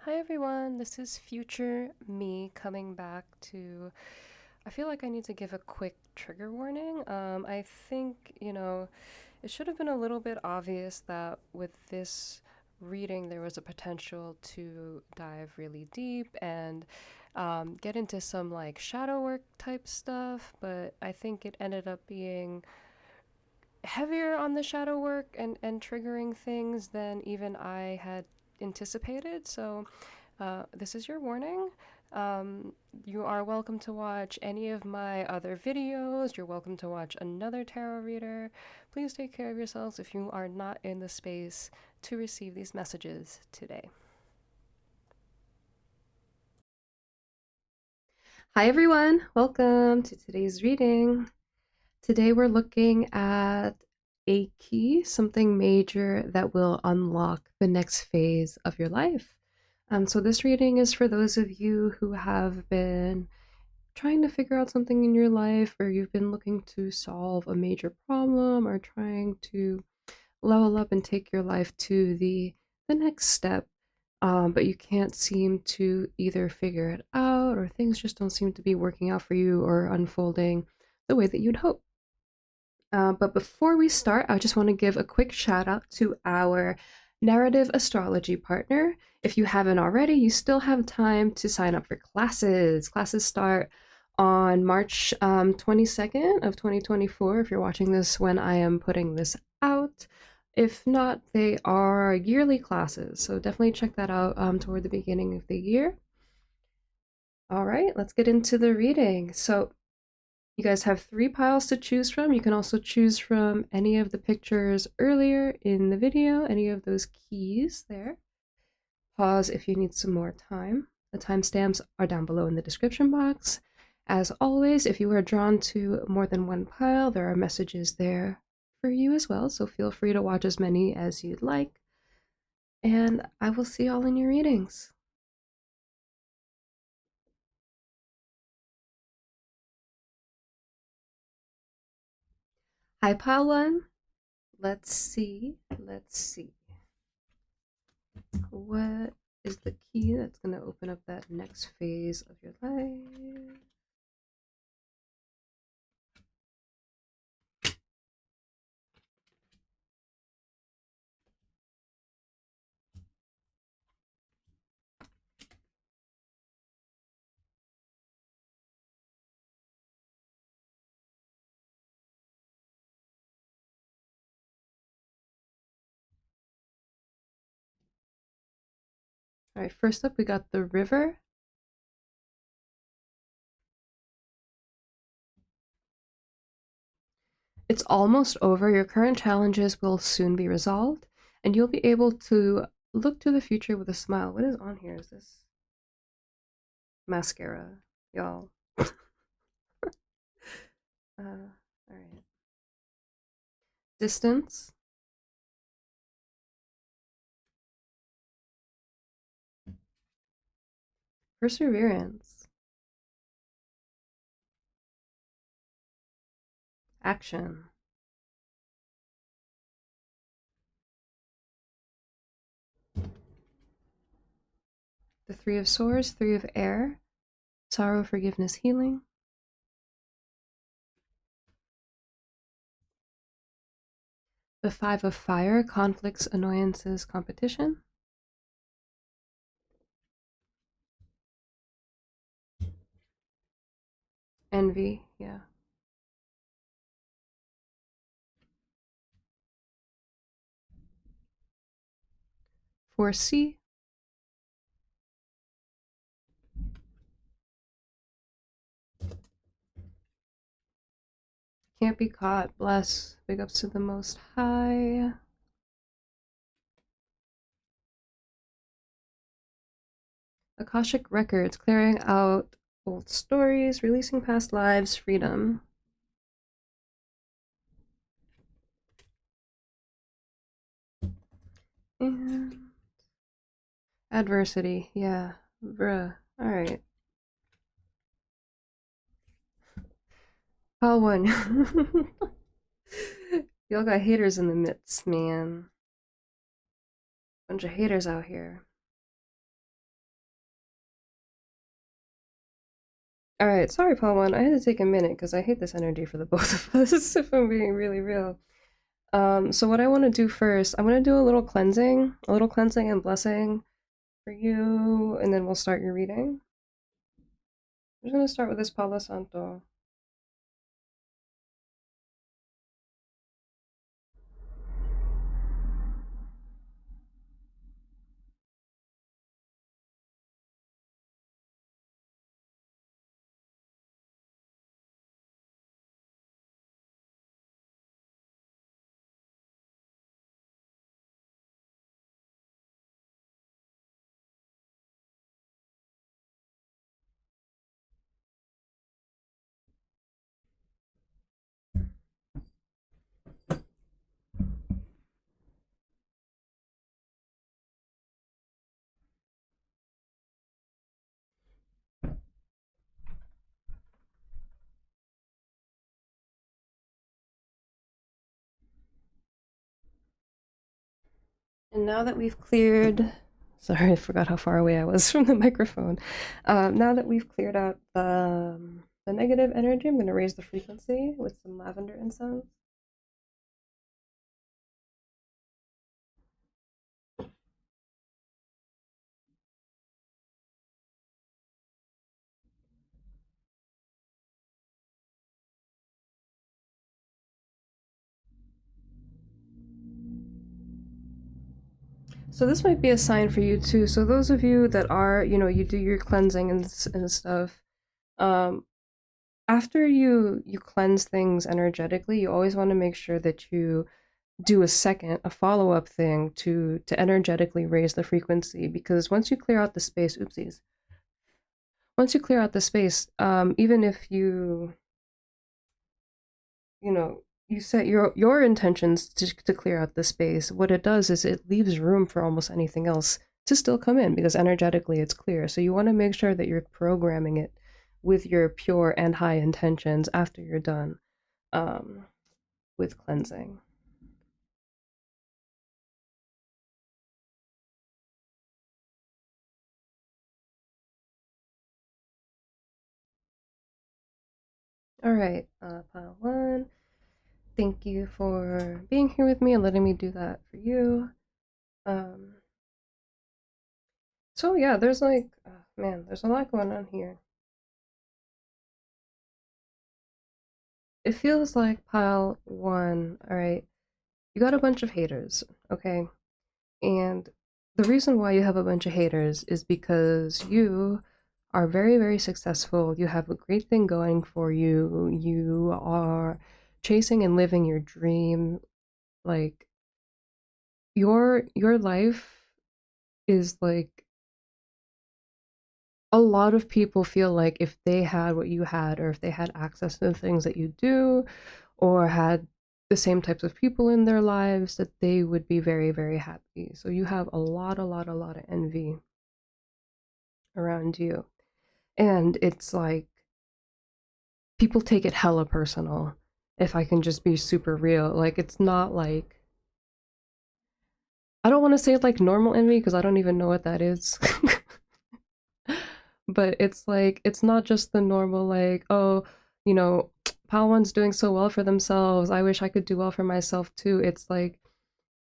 Hi everyone, this is future me coming back to. I feel like I need to give a quick trigger warning. I think, it should have been a little bit obvious that with this reading there was a potential to dive really deep and get into some like shadow work type stuff, but I think it ended up being heavier on the shadow work and triggering things than even I had anticipated. So this is your warning. Um, you are welcome to watch any of my other videos. You're welcome to watch another tarot reader. Please take care of yourselves if you are not in the space to receive these messages today. Hi everyone, welcome to today's reading. Today we're looking at a key, something major that will unlock the next phase of your life. So this reading is for those of you who have been trying to figure out something in your life, or you've been looking to solve a major problem, or trying to level up and take your life to the next step. But you can't seem to either figure it out, or things just don't seem to be working out for you or unfolding the way that you'd hope. But before we start, I just want to give a quick shout out to our narrative astrology partner. If you haven't already, you still have time to sign up for classes. Classes start on March 22nd of 2024 if you're watching this when I am putting this out. If not, they are yearly classes, so definitely check that out toward the beginning of the year. All right, let's get into the reading. So you guys have 3 piles to choose from. You can also choose from any of the pictures earlier in the video, any of those keys there. Pause if you need some more time. The timestamps are down below in the description box. As always, if you are drawn to more than one pile, there are messages there for you as well, so feel free to watch as many as you'd like. And I will see y'all in your readings. Hi, pile 1. Let's see. What is the key that's going to open up that next phase of your life? All right, first up, we got the river. It's almost over. Your current challenges will soon be resolved, and you'll be able to look to the future with a smile. What is on here? Is this mascara, y'all? All right. Distance, perseverance, action. The 3 of Swords, 3 of Air, sorrow, forgiveness, healing. The 5 of Fire, conflicts, annoyances, competition. Envy, yeah. 4C, can't be caught, bless, big ups to the Most High. Akashic Records, clearing out old stories, releasing past lives, freedom. And adversity, yeah, bruh, alright. Pile 1. Y'all got haters in the midst, man. Bunch of haters out here. Alright, sorry, Paul One. I had to take a minute because I hate this energy for the both of us, if I'm being really real. So what I want to do first, I'm going to do a little cleansing and blessing for you, and then we'll start your reading. I'm just going to start with this Palo Santo. And now that we've cleared, sorry, I forgot how far away I was from the microphone. Now that we've cleared out the negative energy, I'm going to raise the frequency with some lavender incense. So this might be a sign for you too. So those of you that are, you do your cleansing and stuff, um, after you cleanse things energetically, you always want to make sure that you do a follow-up thing to energetically raise the frequency, because once you clear out the space, oopsies. Once you clear out the space, even if you know, you set your intentions to clear out the space, what it does is it leaves room for almost anything else to still come in because energetically it's clear. So you want to make sure that you're programming it with your pure and high intentions after you're done um, with cleansing. All right, pile one. Thank you for being here with me and letting me do that for you. Um, so yeah, there's like, man, there's a lot going on here. It feels like pile one, all right, you got a bunch of haters, okay? And the reason why you have a bunch of haters is because you are very, very successful. You have a great thing going for you. You are chasing and living your dream. Like your life is like, a lot of people feel like if they had what you had, or if they had access to the things that you do, or had the same types of people in their lives, that they would be very, very happy. So you have a lot of envy around you. And it's like people take it hella personal, if I can just be super real. Like it's not like, I don't want to say like normal envy because I don't even know what that is. But it's like it's not just the normal like, oh, you know, Palawan's doing so well for themselves, I wish I could do well for myself too. It's like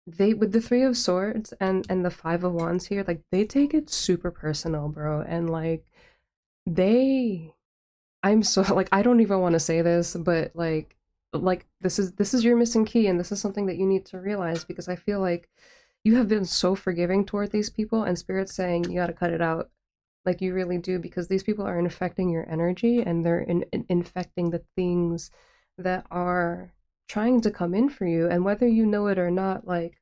they, with the Three of Swords and the Five of Wands here, like they take it super personal, bro. And like they, I'm so like, I don't even want to say this, but like this is your missing key, and this is something that you need to realize, because I feel like you have been so forgiving toward these people, and Spirit's saying you got to cut it out. Like you really do, because these people are infecting your energy, and they're infecting the things that are trying to come in for you. And whether you know it or not, like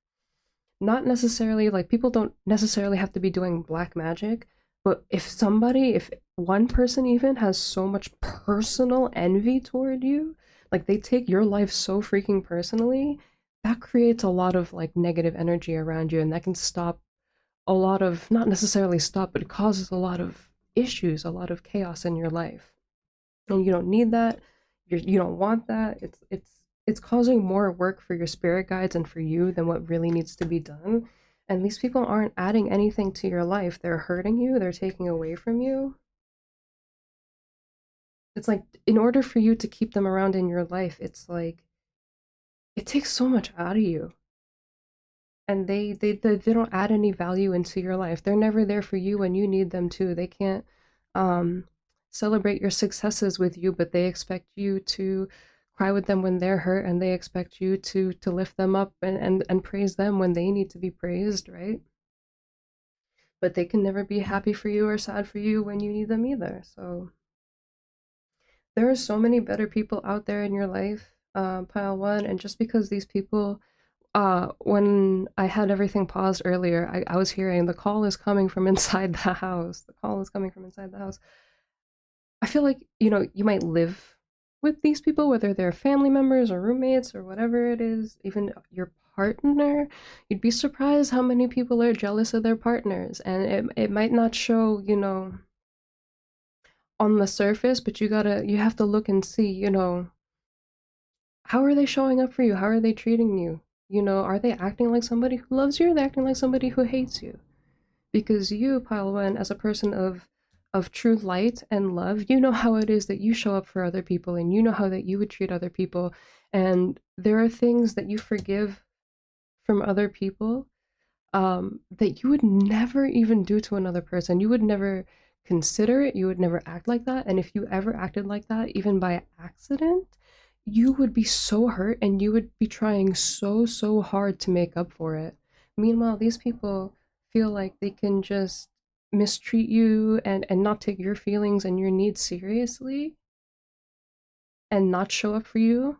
not necessarily, like people don't necessarily have to be doing black magic, but if one person even has so much personal envy toward you, like they take your life so freaking personally, that creates a lot of like negative energy around you, and that can stop a lot of, not necessarily stop, but it causes a lot of issues, a lot of chaos in your life. And you don't need that. You don't want that. It's causing more work for your spirit guides and for you than what really needs to be done. And these people aren't adding anything to your life. They're hurting you, they're taking away from you. It's like, in order for you to keep them around in your life, it's like it takes so much out of you, and they don't add any value into your life. They're never there for you when you need them to. They can't um celebrate your successes with you, but they expect you to cry with them when they're hurt, and they expect you to lift them up and praise them when they need to be praised, right? But they can never be happy for you or sad for you when you need them either. So there are so many better people out there in your life, pile one, and just because these people, when I had everything paused earlier, I was hearing the call is coming from inside the house. The call is coming from inside the house. I feel like, you might live with these people, whether they're family members or roommates or whatever it is, even your partner. You'd be surprised how many people are jealous of their partners, and it might not show, on the surface, but you have to look and see, how are they showing up for you? How are they treating you? Are they acting like somebody who loves you, or are they acting like somebody who hates you? Because you, pile one, as a person of true light and love, you know how it is that you show up for other people, and you know how that you would treat other people. And there are things that you forgive from other people, that you would never even do to another person. You would never consider it. You would never act like that. And if you ever acted like that, even by accident, you would be so hurt, and you would be trying so, so hard to make up for it. Meanwhile, these people feel like they can just mistreat you and not take your feelings and your needs seriously, and not show up for you,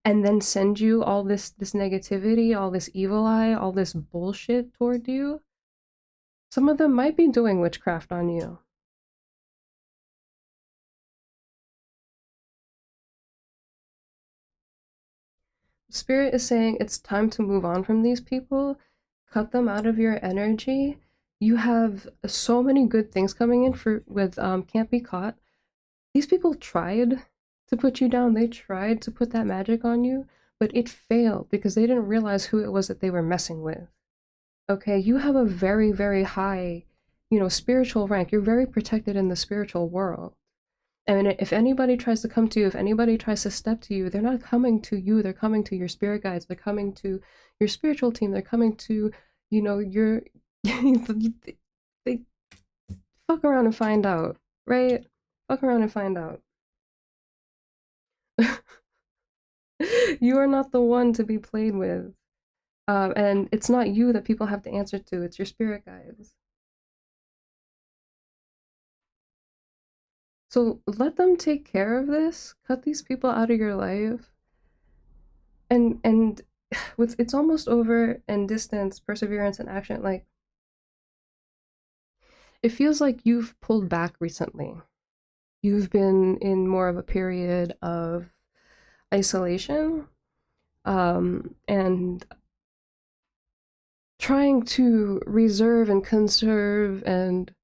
and then send you all this negativity, all this evil eye, all this bullshit toward you. Some of them might be doing witchcraft on you. Spirit is saying it's time to move on from these people, cut them out of your energy. You have so many good things coming in for with Can't Be Caught. These people tried to put you down. They tried to put that magic on you, but it failed because they didn't realize who it was that they were messing with. Okay, you have a very, very high, spiritual rank. You're very protected in the spiritual world. And if anybody tries to come to you, if anybody tries to step to you, they're not coming to you, they're coming to your spirit guides, they're coming to your spiritual team, they're coming to, your they fuck around and find out, right? Fuck around and find out. You are not the one to be played with. And it's not you that people have to answer to, it's your spirit guides. So let them take care of this, cut these people out of your life, and with it's almost over, and distance, perseverance, and action, like it feels like you've pulled back recently. You've been in more of a period of isolation, and trying to reserve and conserve and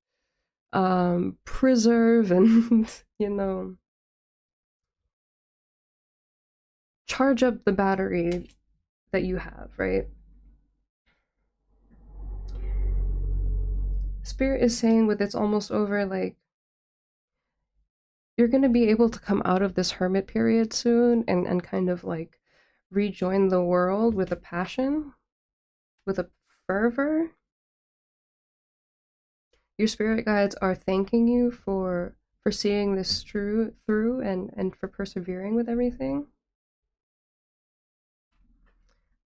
preserve and charge up the battery that you have, right? Spirit is saying with it's almost over, like you're going to be able to come out of this hermit period soon, and kind of like rejoin the world with a passion, with a fervor. Your spirit guides are thanking you for seeing this through and for persevering with everything.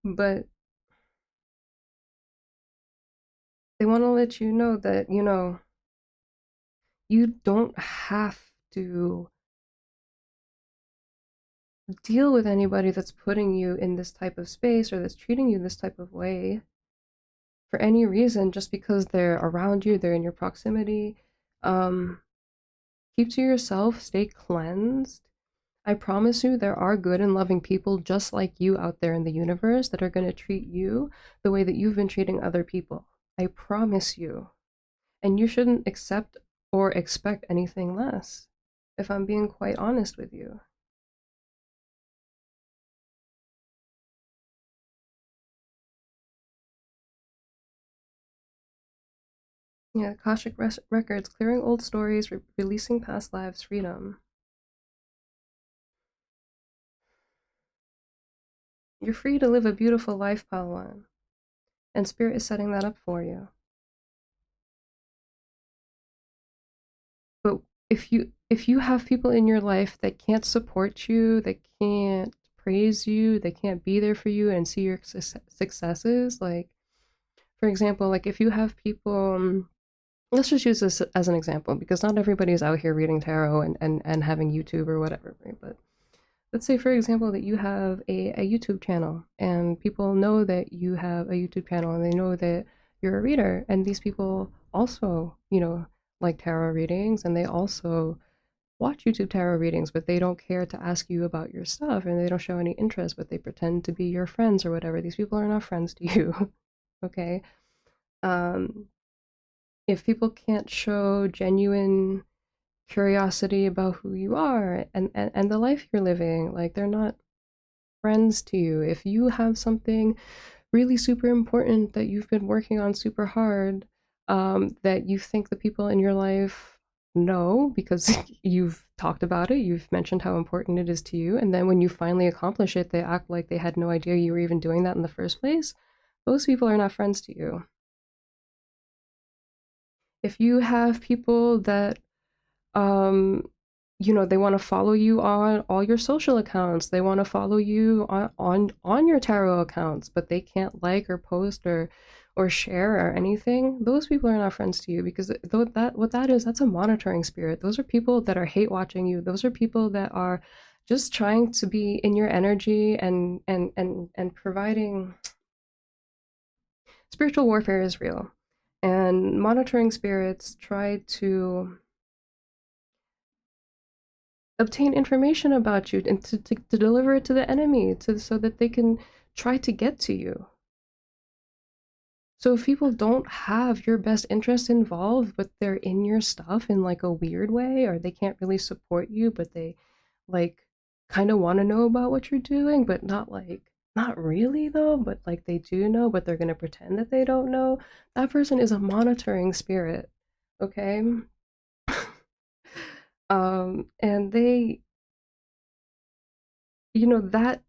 But they want to let you know that, you don't have to deal with anybody that's putting you in this type of space, or that's treating you this type of way, for any reason, just because they're around you, they're in your proximity. Um, Keep to yourself, stay cleansed. I promise you, there are good and loving people just like you out there in the universe that are going to treat you the way that you've been treating other people. I promise you. And you shouldn't accept or expect anything less, if I'm being quite honest with you. Yeah, Akashic Records, clearing old stories, releasing past lives, freedom. You're free to live a beautiful life, Palawan. And Spirit is setting that up for you. But if you have people in your life that can't support you, that can't praise you, they can't be there for you and see your successes, like for example, like if you have people, let's just use this as an example because not everybody's out here reading tarot and having YouTube or whatever, right? But let's say, for example, that you have a YouTube channel and people know that you have a YouTube channel and they know that you're a reader, and these people also, like tarot readings, and they also watch YouTube tarot readings, but they don't care to ask you about your stuff and they don't show any interest, but they pretend to be your friends or whatever. These people are not friends to you. Okay. Um, if people can't show genuine curiosity about who you are and the life you're living, like they're not friends to you. If you have something really super important that you've been working on super hard, that you think the people in your life know because you've talked about it, you've mentioned how important it is to you, and then when you finally accomplish it, they act like they had no idea you were even doing that in the first place, those people are not friends to you. If you have people that um they want to follow you on all your social accounts, they want to follow you on your tarot accounts, but they can't like or post or share or anything, those people are not friends to you because though that what that is, that's a monitoring spirit. Those are people that are hate watching you. Those are people that are just trying to be in your energy and providing. Spiritual warfare is real, and monitoring spirits try to obtain information about you and to deliver it to the enemy so that they can try to get to you. So if people don't have your best interest involved, but they're in your stuff in like a weird way, or they can't really support you, but they like kind of want to know about what you're doing, but not really though, but like they do know, but they're going to pretend that they don't know, that person is a monitoring spirit. Okay. And they, that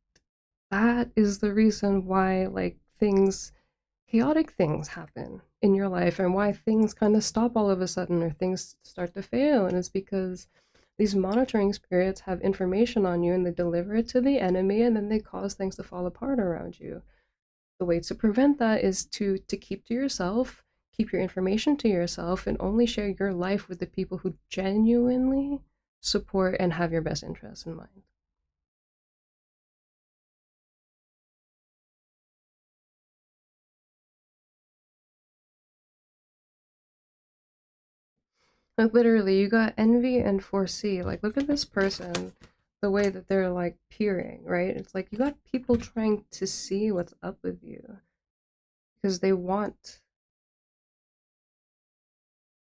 is the reason why like things chaotic things happen in your life and why things kind of stop all of a sudden or things start to fail, and it's because these monitoring spirits have information on you and they deliver it to the enemy and then they cause things to fall apart around you. The way to prevent that is to keep to yourself, keep your information to yourself, and only share your life with the people who genuinely support and have your best interests in mind. Like literally, you got envy and foresee. Like, look at this person, the way that they're like peering, right? It's like you got people trying to see what's up with you because they want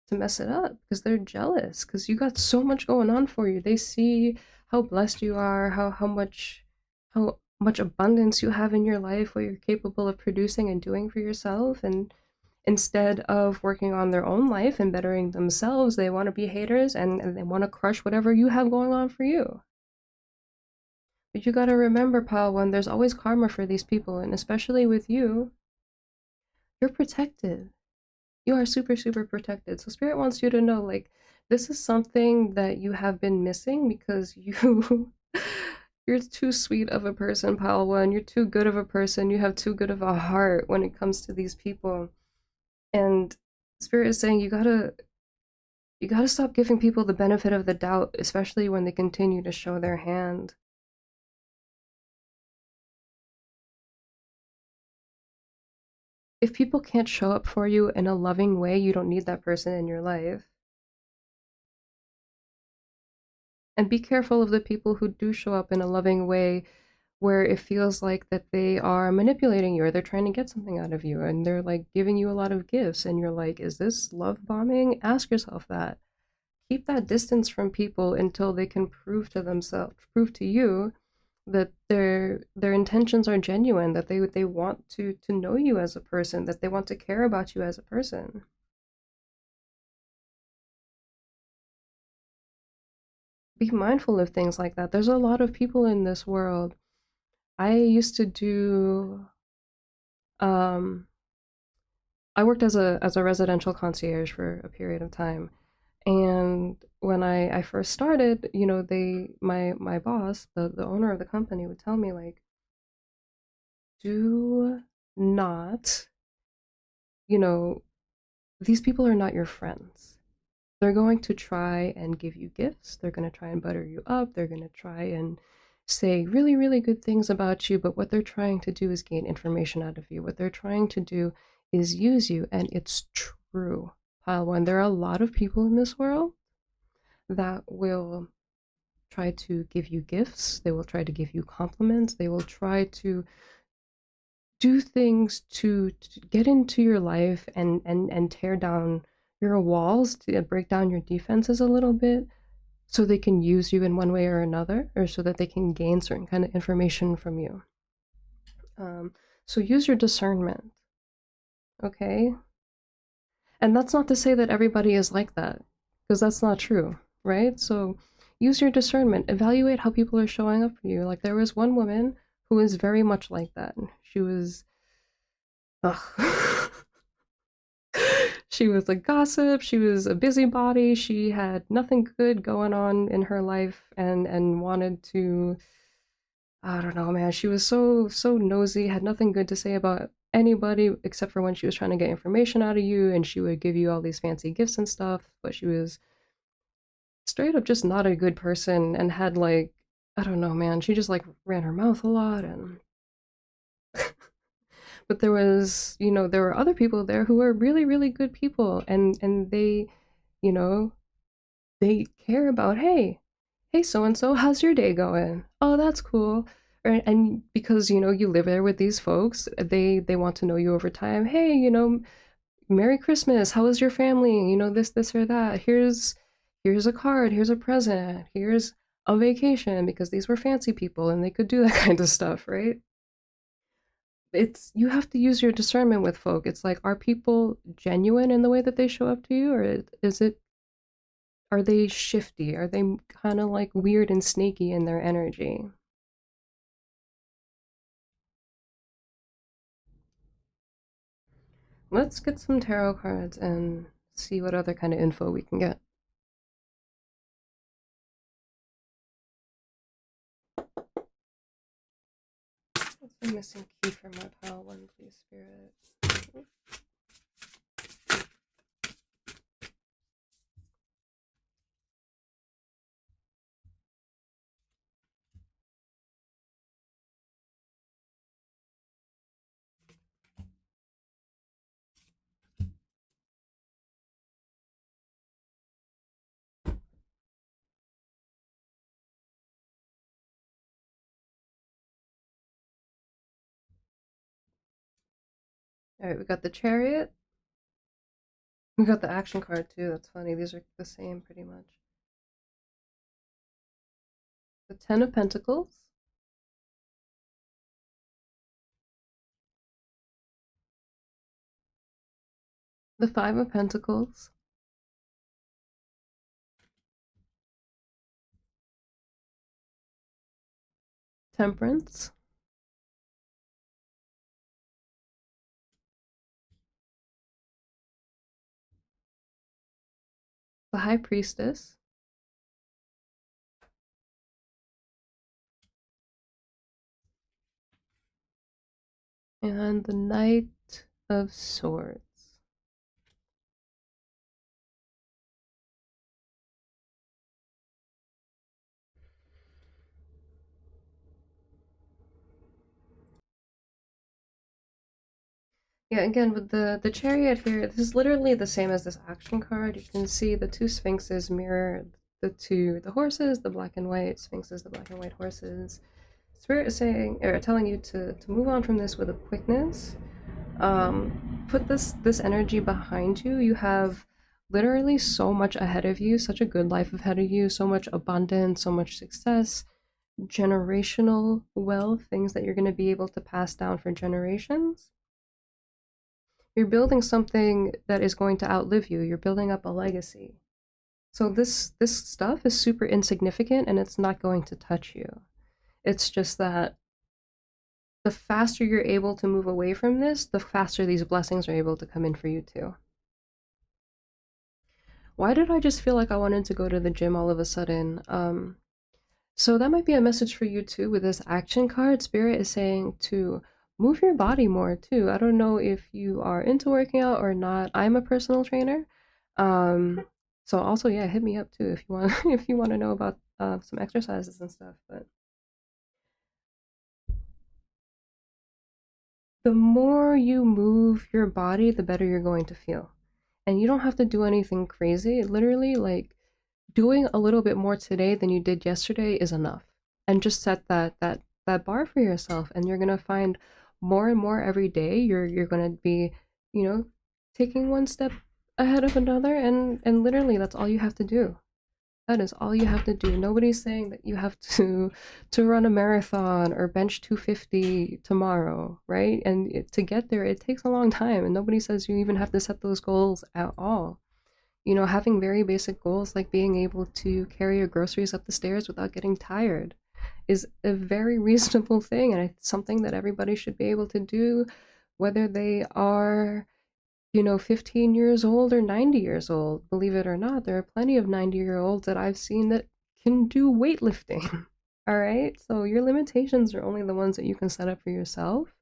to mess it up because they're jealous because you got so much going on for you. They see how blessed you are, how much abundance you have in your life, what you're capable of producing and doing for yourself, and instead of working on their own life and bettering themselves, they want to be haters and they want to crush whatever you have going on for you. But you got to remember, pal, when there's always karma for these people, and especially with you, you're protected. You are super, super protected. So Spirit wants you to know, like, this is something that you have been missing because you're too sweet of a person, Palwa, and you're too good of a person. You have too good of a heart when it comes to these people. And Spirit is saying you gotta stop giving people the benefit of the doubt, especially when they continue to show their hand. If people can't show up for you in a loving way, you don't need that person in your life. And be careful of the people who do show up in a loving way where it feels like that they are manipulating you or they're trying to get something out of you and they're like giving you a lot of gifts and you're like, is this love bombing? Ask yourself that. Keep that distance from people until they can prove to you that their intentions are genuine, that they want to know you as a person, that they want to care about you as a person. Be mindful of things like that. There's a lot of people in this world I used to do um I worked as a residential concierge for a period of time. And when I first started, you know, my boss, the owner of the company would tell me like, do not, you know, these people are not your friends. They're going to try and give you gifts. They're going to try and butter you up. They're going to try and say really, really good things about you. But what they're trying to do is gain information out of you. What they're trying to do is use you. And it's true. Pile one, there are a lot of people in this world that will try to give you gifts. They will try to give you compliments. They will try to do things to get into your life and tear down your walls, to break down your defenses a little bit, so they can use you in one way or another, or so that they can gain certain kind of information from you. So use your discernment, okay? And that's not to say that everybody is like that, because that's not true, right? So use your discernment, evaluate how people are showing up for you. Like there was one woman who was very much like that. She was, ugh. She was a gossip, she was a busybody, she had nothing good going on in her life and wanted to, I don't know, man. She was so nosy, had nothing good to say about anybody except for when she was trying to get information out of you, and she would give you all these fancy gifts and stuff, but she was straight up just not a good person and had like, I don't know, man. She just like ran her mouth a lot. And but there was, you know, there were other people there who were really, really good people, and they, you know, they care about, hey, so and so, how's your day going? Oh, that's cool. Right? And because, you know, you live there with these folks, they want to know you over time. Hey, you know, Merry Christmas. How was your family? You know, this or that. Here's a card, here's a present, here's a vacation, because these were fancy people and they could do that kind of stuff, right? It's, you have to use your discernment with folk. It's like, are people genuine in the way that they show up to you, or is it, are they shifty? Are they kind of like weird and snaky in their energy? Let's get some tarot cards and see what other kind of info we can get. What's the missing key for my pile one, please, Spirit? All right, we got the Chariot. We got the action card too. That's funny. These are the same pretty much. The Ten of Pentacles. The Five of Pentacles. Temperance. The High Priestess. And the Knight of Swords. Yeah, again, with the Chariot here, this is literally the same as this action card. You can see the two sphinxes mirror the horses, the black and white sphinxes, the black and white horses. Spirit is saying, or telling you to move on from this with a quickness. Put this energy behind you. You have literally so much ahead of you, such a good life ahead of you, so much abundance, so much success, generational wealth, things that you're going to be able to pass down for generations. You're building something that is going to outlive you. You're building up a legacy. So this stuff is super insignificant and it's not going to touch you. It's just that the faster you're able to move away from this, the faster these blessings are able to come in for you too. Why did I just feel like I wanted to go to the gym all of a sudden? So that might be a message for you too with this action card. Spirit is saying to move your body more too. I don't know if you are into working out or not. I'm a personal trainer. So also, yeah, hit me up too if you want if you want to know about some exercises and stuff. But the more you move your body, the better you're going to feel. And you don't have to do anything crazy. Literally, like doing a little bit more today than you did yesterday is enough. And just set that bar for yourself, and you're gonna find more and more every day. You're gonna be, you know, taking one step ahead of another, and literally that's all you have to do. That is all you have to do. Nobody's saying that you have to run a marathon or bench 250 tomorrow, right? And to get there, it takes a long time, and nobody says you even have to set those goals at all. You know, having very basic goals like being able to carry your groceries up the stairs without getting tired is a very reasonable thing, and it's something that everybody should be able to do, whether they are, 15 years old or 90 years old. Believe it or not, there are plenty of 90-year-olds that I've seen that can do weightlifting. All right? So your limitations are only the ones that you can set up for yourself.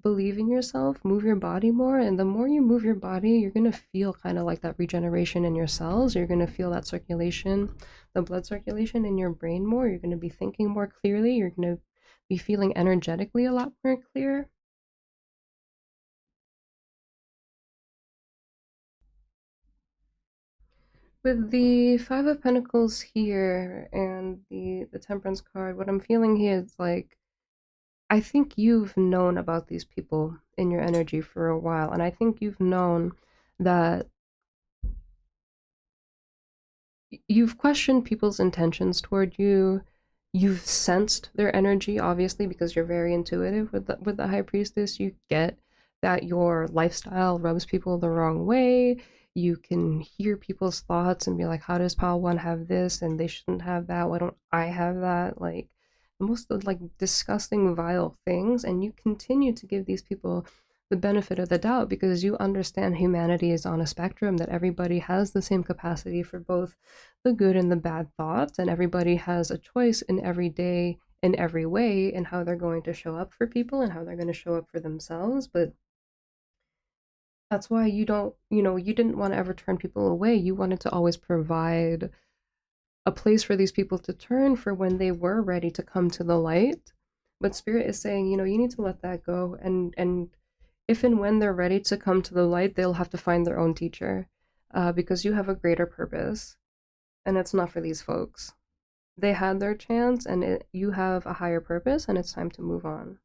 Believe in yourself, move your body more, and the more you move your body, you're going to feel kind of like that regeneration in your cells. You're going to feel that circulation, the blood circulation in your brain more. You're going to be thinking more clearly. You're going to be feeling energetically a lot more clear. With the Five of Pentacles here and the Temperance card, what I'm feeling here is like, I think you've known about these people in your energy for a while, and I think you've known that you've questioned people's intentions toward you. You've sensed their energy, obviously, because you're very intuitive with the High Priestess. You get that your lifestyle rubs people the wrong way. You can hear people's thoughts and be like, how does Pal one have this and they shouldn't have that? Why don't I have that? Like the most like disgusting, vile things. And you continue to give these people the benefit of the doubt because you understand humanity is on a spectrum, that everybody has the same capacity for both the good and the bad thoughts, and everybody has a choice in every day in every way in how they're going to show up for people and how they're going to show up for themselves. But that's why you don't, you didn't want to ever turn people away. You wanted to always provide a place for these people to turn for when they were ready to come to the light. But Spirit is saying, you need to let that go, and if and when they're ready to come to the light, they'll have to find their own teacher, because you have a greater purpose, and it's not for these folks. They had their chance, and you have a higher purpose, and it's time to move on.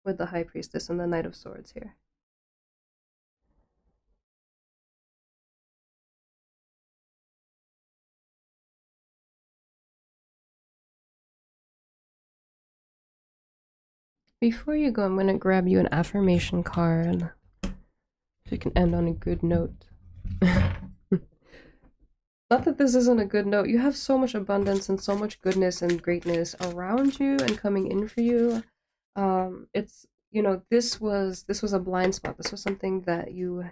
With the High Priestess and the Knight of Swords here. Before you go, I'm going to grab you an affirmation card so you can end on a good note. Not that this isn't a good note. You have so much abundance and so much goodness and greatness around you and coming in for you. It's, this was a blind spot. This was something that you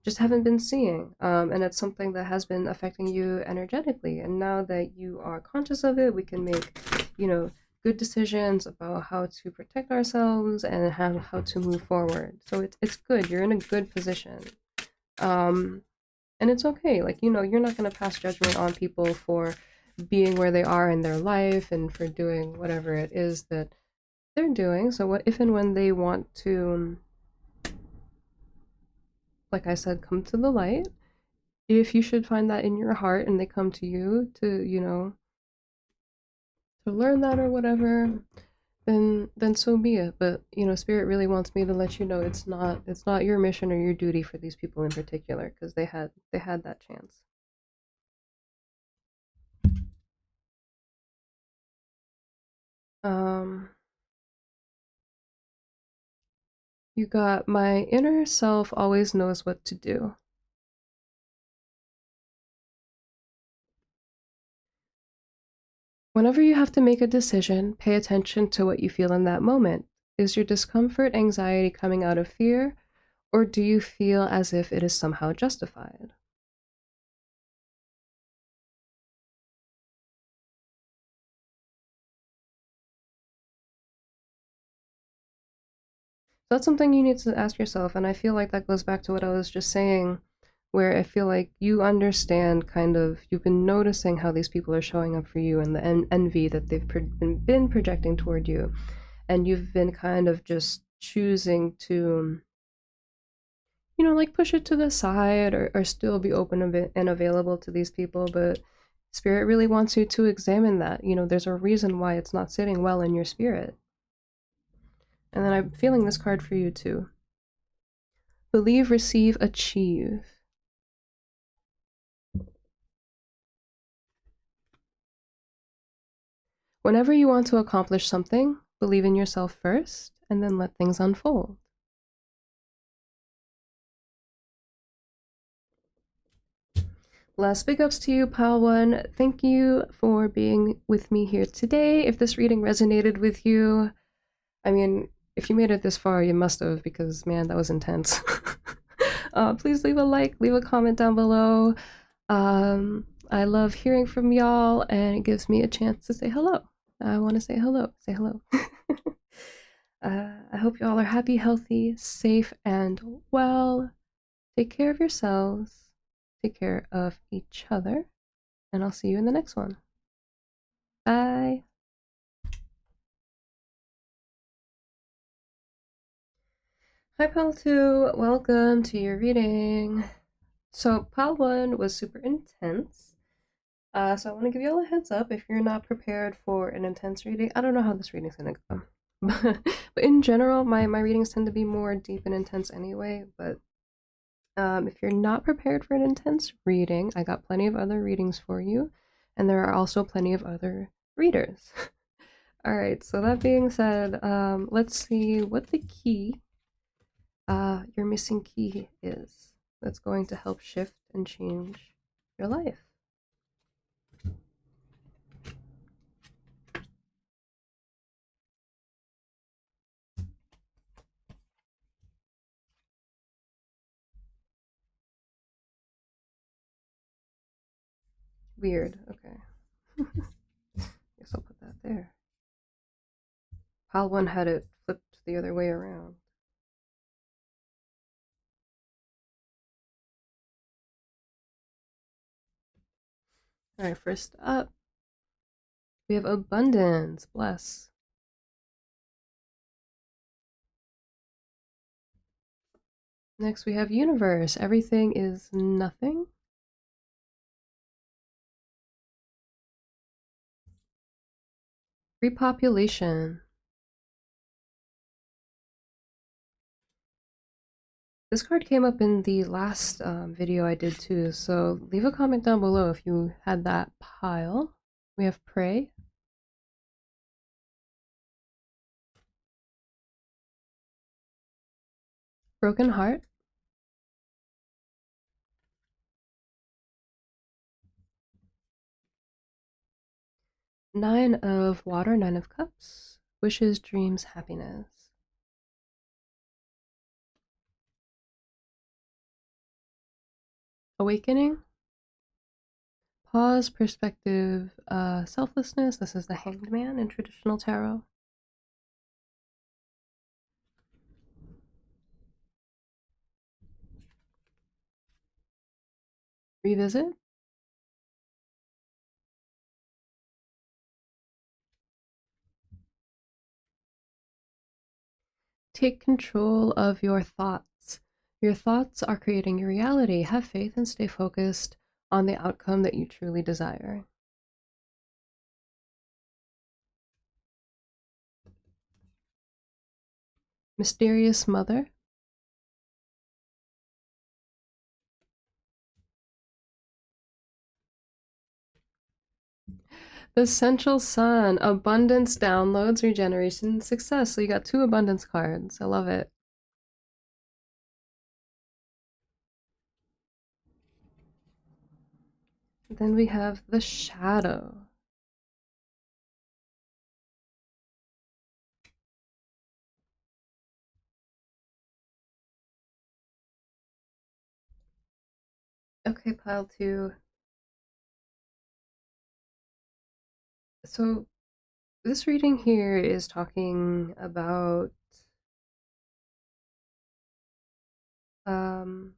just haven't been seeing. And it's something that has been affecting you energetically. And now that you are conscious of it, we can make, good decisions about how to protect ourselves and how to move forward. So it's good. You're in a good position. And it's okay. Like, you're not going to pass judgment on people for being where they are in their life and for doing whatever it is that they're doing. So what if and when they want to, like I said, come to the light, if you should find that in your heart and they come to you to, to learn that or whatever, then so be it. But, Spirit really wants me to let you know it's not your mission or your duty for these people in particular, because they had that chance. Um you got, my inner self always knows what to do. Whenever you have to make a decision, pay attention to what you feel in that moment. Is your discomfort, anxiety coming out of fear, or do you feel as if it is somehow justified? That's something you need to ask yourself, and I feel like that goes back to what I was just saying, where I feel like you understand kind of, you've been noticing how these people are showing up for you and the envy that they've been projecting toward you, and you've been kind of just choosing to, like push it to the side, or still be open and available to these people, but spirit really wants you to examine that. There's a reason why it's not sitting well in your spirit. And then I'm feeling this card for you too. Believe, receive, achieve. Whenever you want to accomplish something, believe in yourself first and then let things unfold. Last big ups to you, Pile One. Thank you for being with me here today. If this reading resonated with you, I mean, if you made it this far, you must have, because man, that was intense. Please leave a like, leave a comment down below. I love hearing from y'all, and it gives me a chance to say hello. I want to say hello. Say hello. I hope y'all are happy, healthy, safe, and well. Take care of yourselves. Take care of each other. And I'll see you in the next one. Bye. Hi, Pal 2. Welcome to your reading. So, Pal 1 was super intense. So I want to give you all a heads up if you're not prepared for an intense reading. I don't know how this reading's going to go. But in general, my readings tend to be more deep and intense anyway. But if you're not prepared for an intense reading, I got plenty of other readings for you. And there are also plenty of other readers. Alright, so that being said, let's see what the key, your missing key is that's going to help shift and change your life. Weird, okay. Guess I'll put that there. Pile 1 had it flipped the other way around. Alright, first up, we have abundance, bless. Next we have universe, everything is nothing. Repopulation. This card came up in the last video I did too, so leave a comment down below if you had that pile. We have pray. Broken heart. Nine of water, nine of cups. Wishes, dreams, happiness. Awakening. Pause, perspective, selflessness. This is the Hanged Man in traditional tarot. Revisit. Take control of your thoughts. Your thoughts are creating your reality. Have faith and stay focused on the outcome that you truly desire. Mysterious Mother. The Essential Sun. Abundance, downloads, regeneration, success. So you got two abundance cards. I love it. Then we have the Shadow. Okay, pile two. So this reading here is talking about um,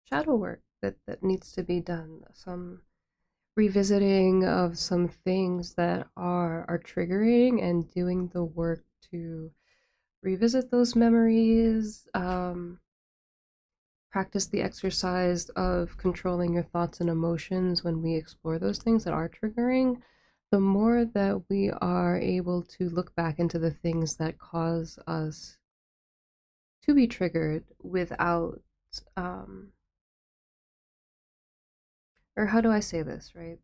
shadow work that needs to be done. Some revisiting of some things that are triggering and doing the work to revisit those memories. Practice the exercise of controlling your thoughts and emotions when we explore those things that are triggering. The more that we are able to look back into the things that cause us to be triggered without, um, or how do I say this, right?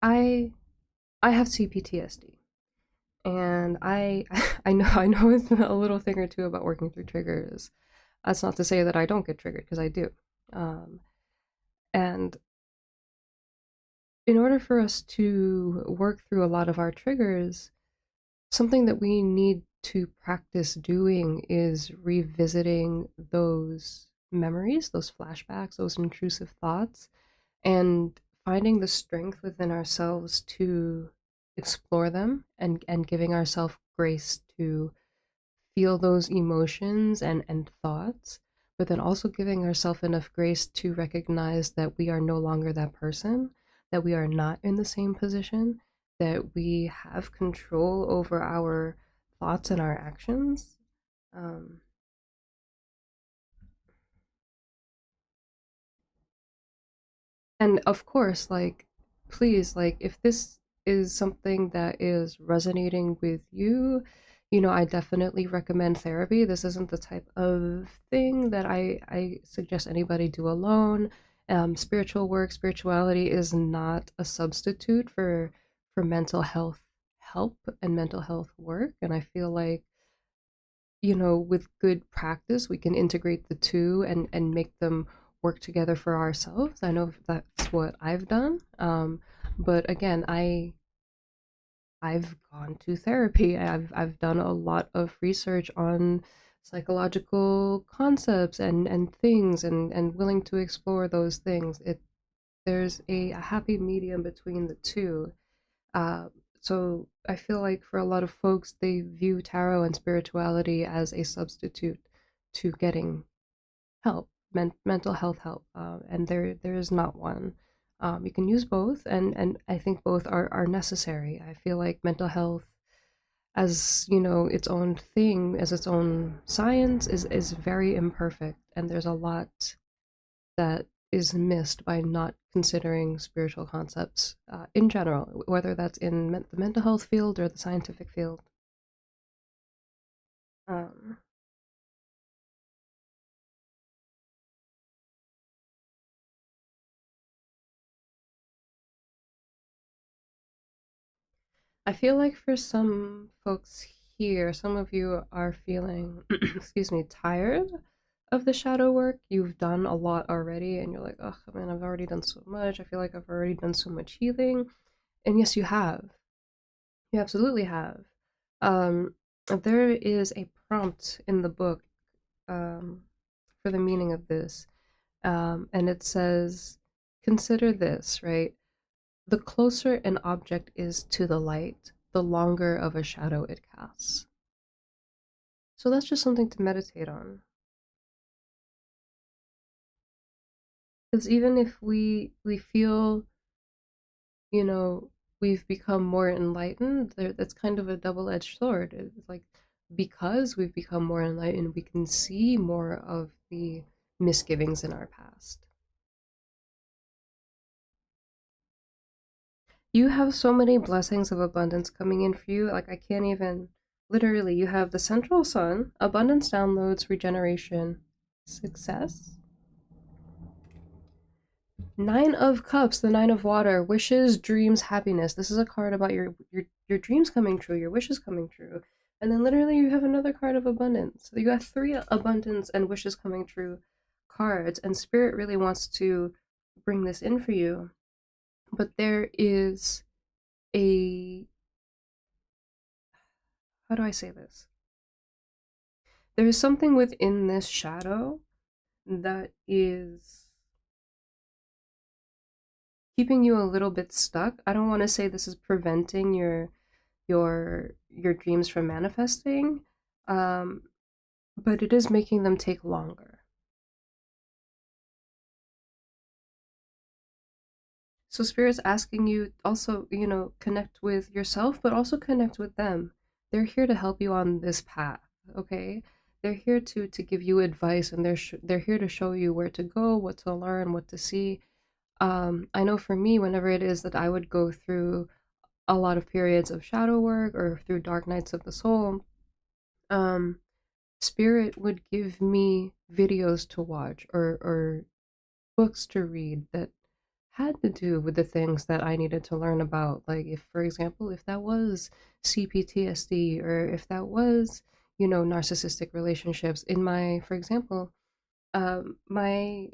I I have CPTSD, and I know it's a little thing or two about working through triggers. That's not to say that I don't get triggered, because I do. Um, and in order for us to work through a lot of our triggers, something that we need to practice doing is revisiting those memories, those flashbacks, those intrusive thoughts, and finding the strength within ourselves to explore them, and giving ourselves grace to feel those emotions and thoughts, but then also giving ourselves enough grace to recognize that we are no longer that person, that we are not in the same position, that we have control over our thoughts and our actions. Um, and of course, like, please, like, if this is something that is resonating with you, I definitely recommend therapy. This isn't the type of thing that I suggest anybody do alone. Spiritual work, spirituality is not a substitute for mental health help and mental health work. And I feel like, with good practice, we can integrate the two and make them work together for ourselves. I know that's what I've done. But again, I've gone to therapy. I've done a lot of research on psychological concepts and things, and willing to explore those things. There's a happy medium between the two. Uh, so I feel like for a lot of folks, they view tarot and spirituality as a substitute to getting help, mental health help, and there is not one. You can use both, and I think both are necessary. I feel like mental health, as its own thing, as its own science, is very imperfect, and there's a lot that is missed by not considering spiritual concepts in general, whether that's in the mental health field or the scientific field. Um, I feel like for some folks here, some of you are feeling, excuse me, tired of the shadow work. You've done a lot already, and you're like, oh man, I've already done so much. I feel like I've already done so much healing. And yes, you have. You absolutely have. Um, there is a prompt in the book, um, for the meaning of this, and it says, consider this, right? The closer an object is to the light, the longer of a shadow it casts. So that's just something to meditate on. Because even if we feel, you know, we've become more enlightened, that's kind of a double-edged sword. It's like, because we've become more enlightened, we can see more of the misgivings in our past. You have so many blessings of abundance coming in for you. Like, I can't even, literally, you have the central sun, abundance downloads, regeneration, success. Nine of Cups, the Nine of Water, wishes, dreams, happiness. This is a card about your dreams coming true, your wishes coming true. And then literally you have another card of abundance. So you got three abundance and wishes coming true cards, and Spirit really wants to bring this in for you. But there is a, how do I say this? There is something within this shadow that is keeping you a little bit stuck. I don't want to say this is preventing your dreams from manifesting, um, but it is making them take longer. So spirit's asking you also, connect with yourself, but also connect with them. They're here to help you on this path, okay? They're here to give you advice, and they're here to show you where to go, what to learn, what to see. I know for me, whenever it is that I would go through a lot of periods of shadow work or through dark nights of the soul, um, spirit would give me videos to watch or books to read that had to do with the things that I needed to learn about. Like, if, for example, if that was CPTSD, or if that was, narcissistic relationships. In my, for example, my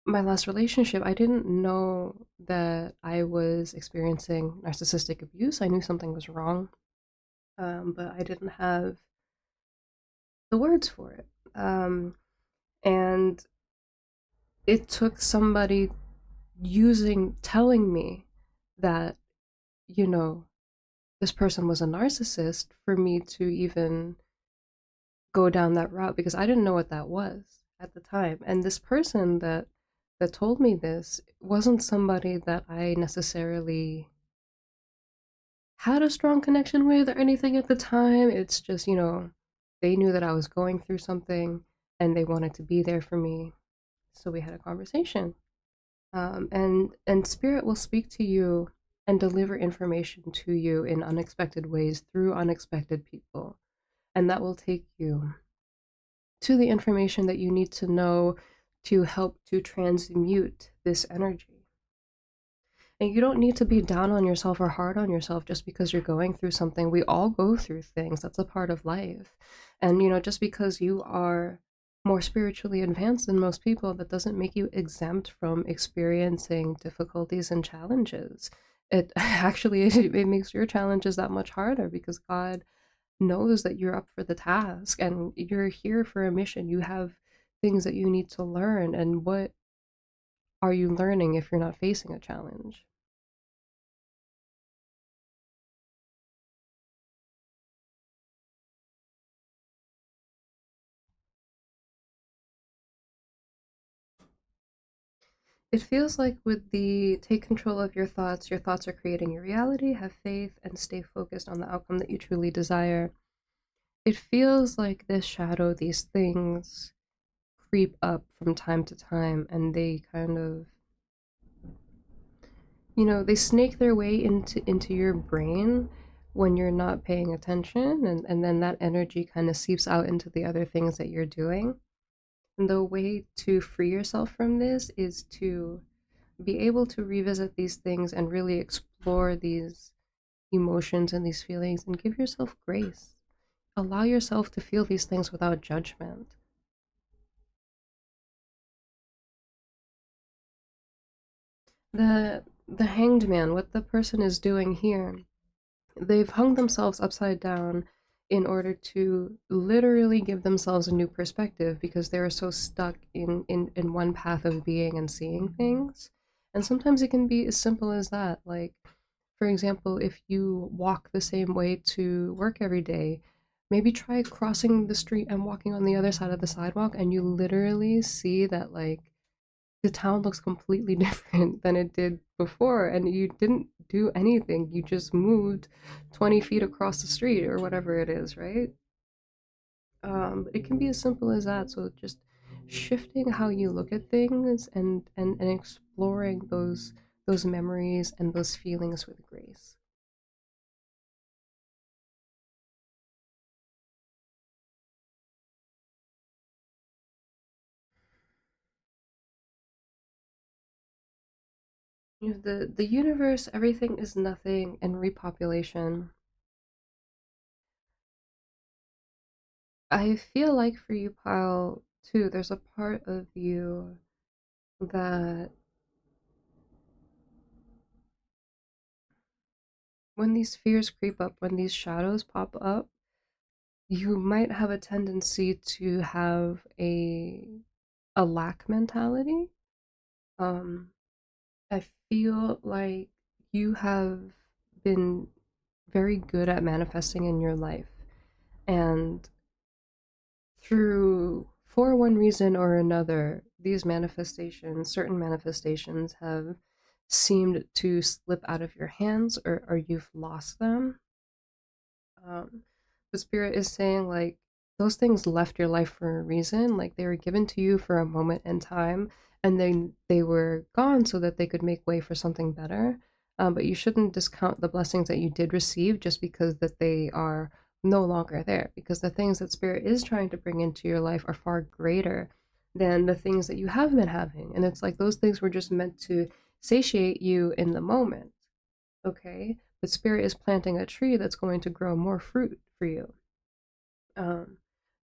last relationship, I didn't know that I was experiencing narcissistic abuse. I knew something was wrong, but I didn't have the words for it. And it took somebody telling me that, you know, this person was a narcissist for me to even go down that route, because I didn't know what that was at the time. And this person that told me this wasn't somebody that I necessarily had a strong connection with or anything at the time. It's just, they knew that I was going through something and they wanted to be there for me. So we had a conversation. And spirit will speak to you and deliver information to you in unexpected ways through unexpected people. And that will take you to the information that you need to know to help to transmute this energy. And you don't need to be down on yourself or hard on yourself just because you're going through something. We all go through things. That's a part of life. And, just because you are more spiritually advanced than most people, that doesn't make you exempt from experiencing difficulties and challenges. It actually it makes your challenges that much harder, because God knows that you're up for the task and you're here for a mission. You have things that you need to learn. And what are you learning if you're not facing a challenge? It feels like with the take control of your thoughts are creating your reality, have faith, and stay focused on the outcome that you truly desire. It feels like this shadow, these things creep up from time to time, and they kind of, they snake their way into your brain when you're not paying attention, and then that energy kind of seeps out into the other things that you're doing. And the way to free yourself from this is to be able to revisit these things and really explore these emotions and these feelings and give yourself grace. Allow yourself to feel these things without judgment. The hanged man, what the person is doing here, they've hung themselves upside down in order to literally give themselves a new perspective, because they are so stuck in one path of being and seeing things. And sometimes it can be as simple as that. Like, for example, if you walk the same way to work every day, maybe try crossing the street and walking on the other side of the sidewalk, and you literally see that, like, the town looks completely different than it did before, and you didn't do anything. You just moved 20 feet across the street or whatever it is, right? But it can be as simple as that. So just shifting how you look at things, and exploring those memories and those feelings with grace. The universe, everything is nothing, and repopulation. I feel like for you, Pile, too, there's a part of you that when these fears creep up, when these shadows pop up, you might have a tendency to have a a lack mentality. Um, I feel like you have been very good at manifesting in your life, and through for one reason or another, these manifestations, certain manifestations, have seemed to slip out of your hands, or you've lost them. um, the spirit is saying, like, those things left your life for a reason. Like, they were given to you for a moment in time, and then they were gone so that they could make way for something better. But you shouldn't discount the blessings that you did receive just because that they are no longer there, because the things that spirit is trying to bring into your life are far greater than the things that you have been having. And it's like those things were just meant to satiate you in the moment. Okay, but spirit is planting a tree that's going to grow more fruit for you. um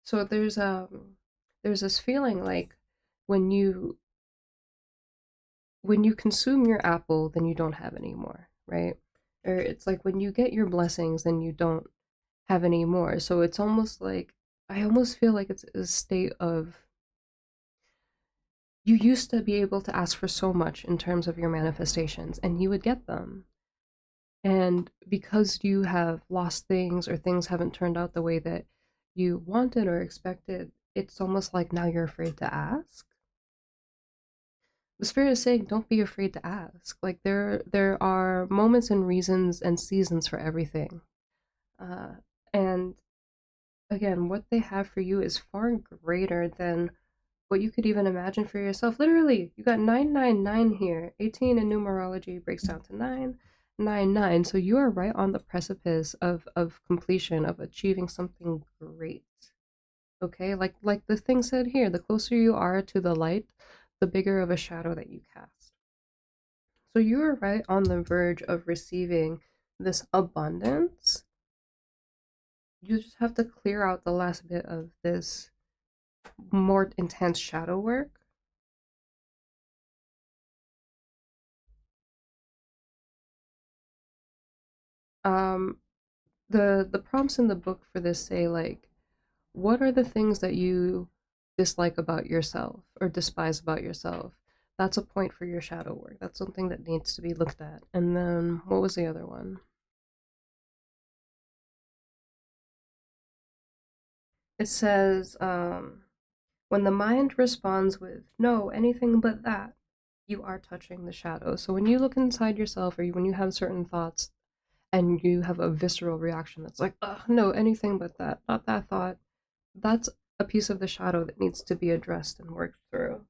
so there's this feeling like when you consume your apple, then you don't have any more, right? Or it's like when you get your blessings, then you don't have any more. So it's almost like, I almost feel like it's a state of, you used to be able to ask for so much in terms of your manifestations, and you would get them. And because you have lost things, or things haven't turned out the way that you wanted or expected, it's almost like now you're afraid to ask. The spirit is saying, don't be afraid to ask. Like, there are moments and reasons and seasons for everything. Uh, and again, what they have for you is far greater than what you could even imagine for yourself. Literally, you got 999 here. 18 in numerology breaks down to 999. So you are right on the precipice of completion, of achieving something great. Okay? Like the thing said here, the closer you are to the light, the bigger of a shadow that you cast. So you are right on the verge of receiving this abundance. You just have to clear out the last bit of this more intense shadow work. Um, the prompts in the book for this say, like, what are the things that you dislike about yourself or despise about yourself? That's a point for your shadow work. That's something that needs to be looked at. And then what was the other one? It says, when the mind responds with no, anything but that, you are touching the shadow. So when you look inside yourself, or when you have certain thoughts and you have a visceral reaction that's like, oh, no, anything but that, not that thought, that's a piece of the shadow that needs to be addressed and worked through.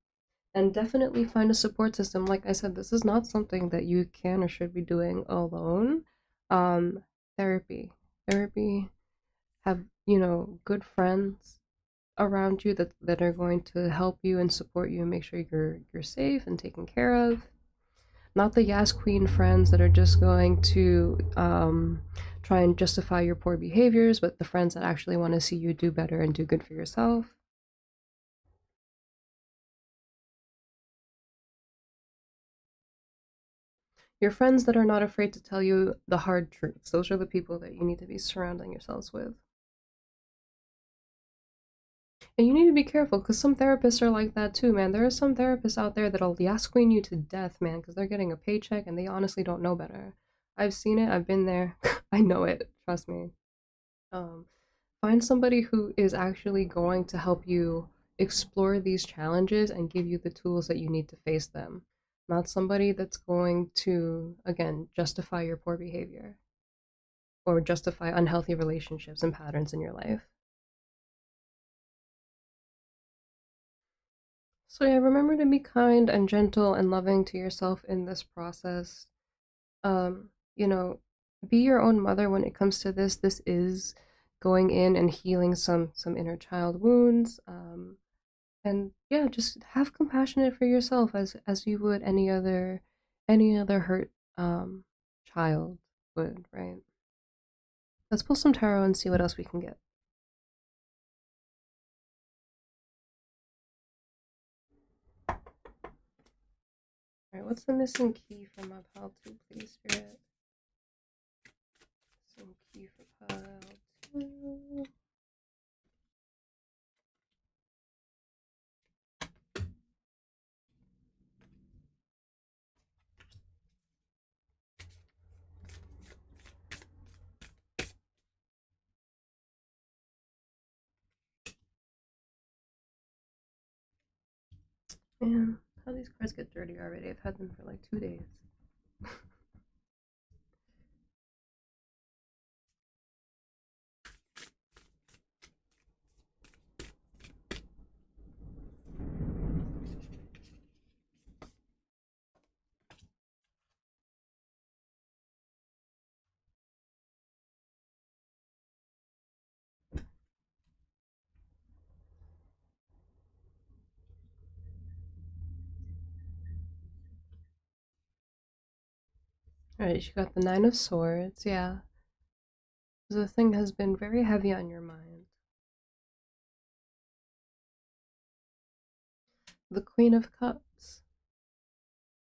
And definitely find a support system. Like I said, this is not something that you can or should be doing alone. Um, therapy, therapy, have, good friends around you that are going to help you and support you and make sure you're safe and taken care of. Not the Yas Queen friends that are just going to try and justify your poor behaviors, but the friends that actually want to see you do better and do good for yourself. Your friends that are not afraid to tell you the hard truths. Those are the people that you need to be surrounding yourselves with. And you need to be careful, because some therapists are like that too, man. There are some therapists out there that'll Yas Queen you to death, man, because they're getting a paycheck and they honestly don't know better. I've seen it. I've been there. I know it. Trust me. Um, Find somebody who is actually going to help you explore these challenges and give you the tools that you need to face them. Not somebody that's going to, again, justify your poor behavior or justify unhealthy relationships and patterns in your life. So, yeah, remember to be kind and gentle and loving to yourself in this process. Um, you know, be your own mother when it comes to this. This is going in and healing some inner child wounds. And yeah, just have compassion for yourself as you would any other hurt child would, right? Let's pull some tarot and see what else we can get. All right, what's the missing key for my pile two, please, Spirit? Missing key for pile two. Man, how these cards get dirty already? I've had them for like 2 days. Alright, you got the Nine of Swords, yeah. The thing has been very heavy on your mind. The Queen of Cups,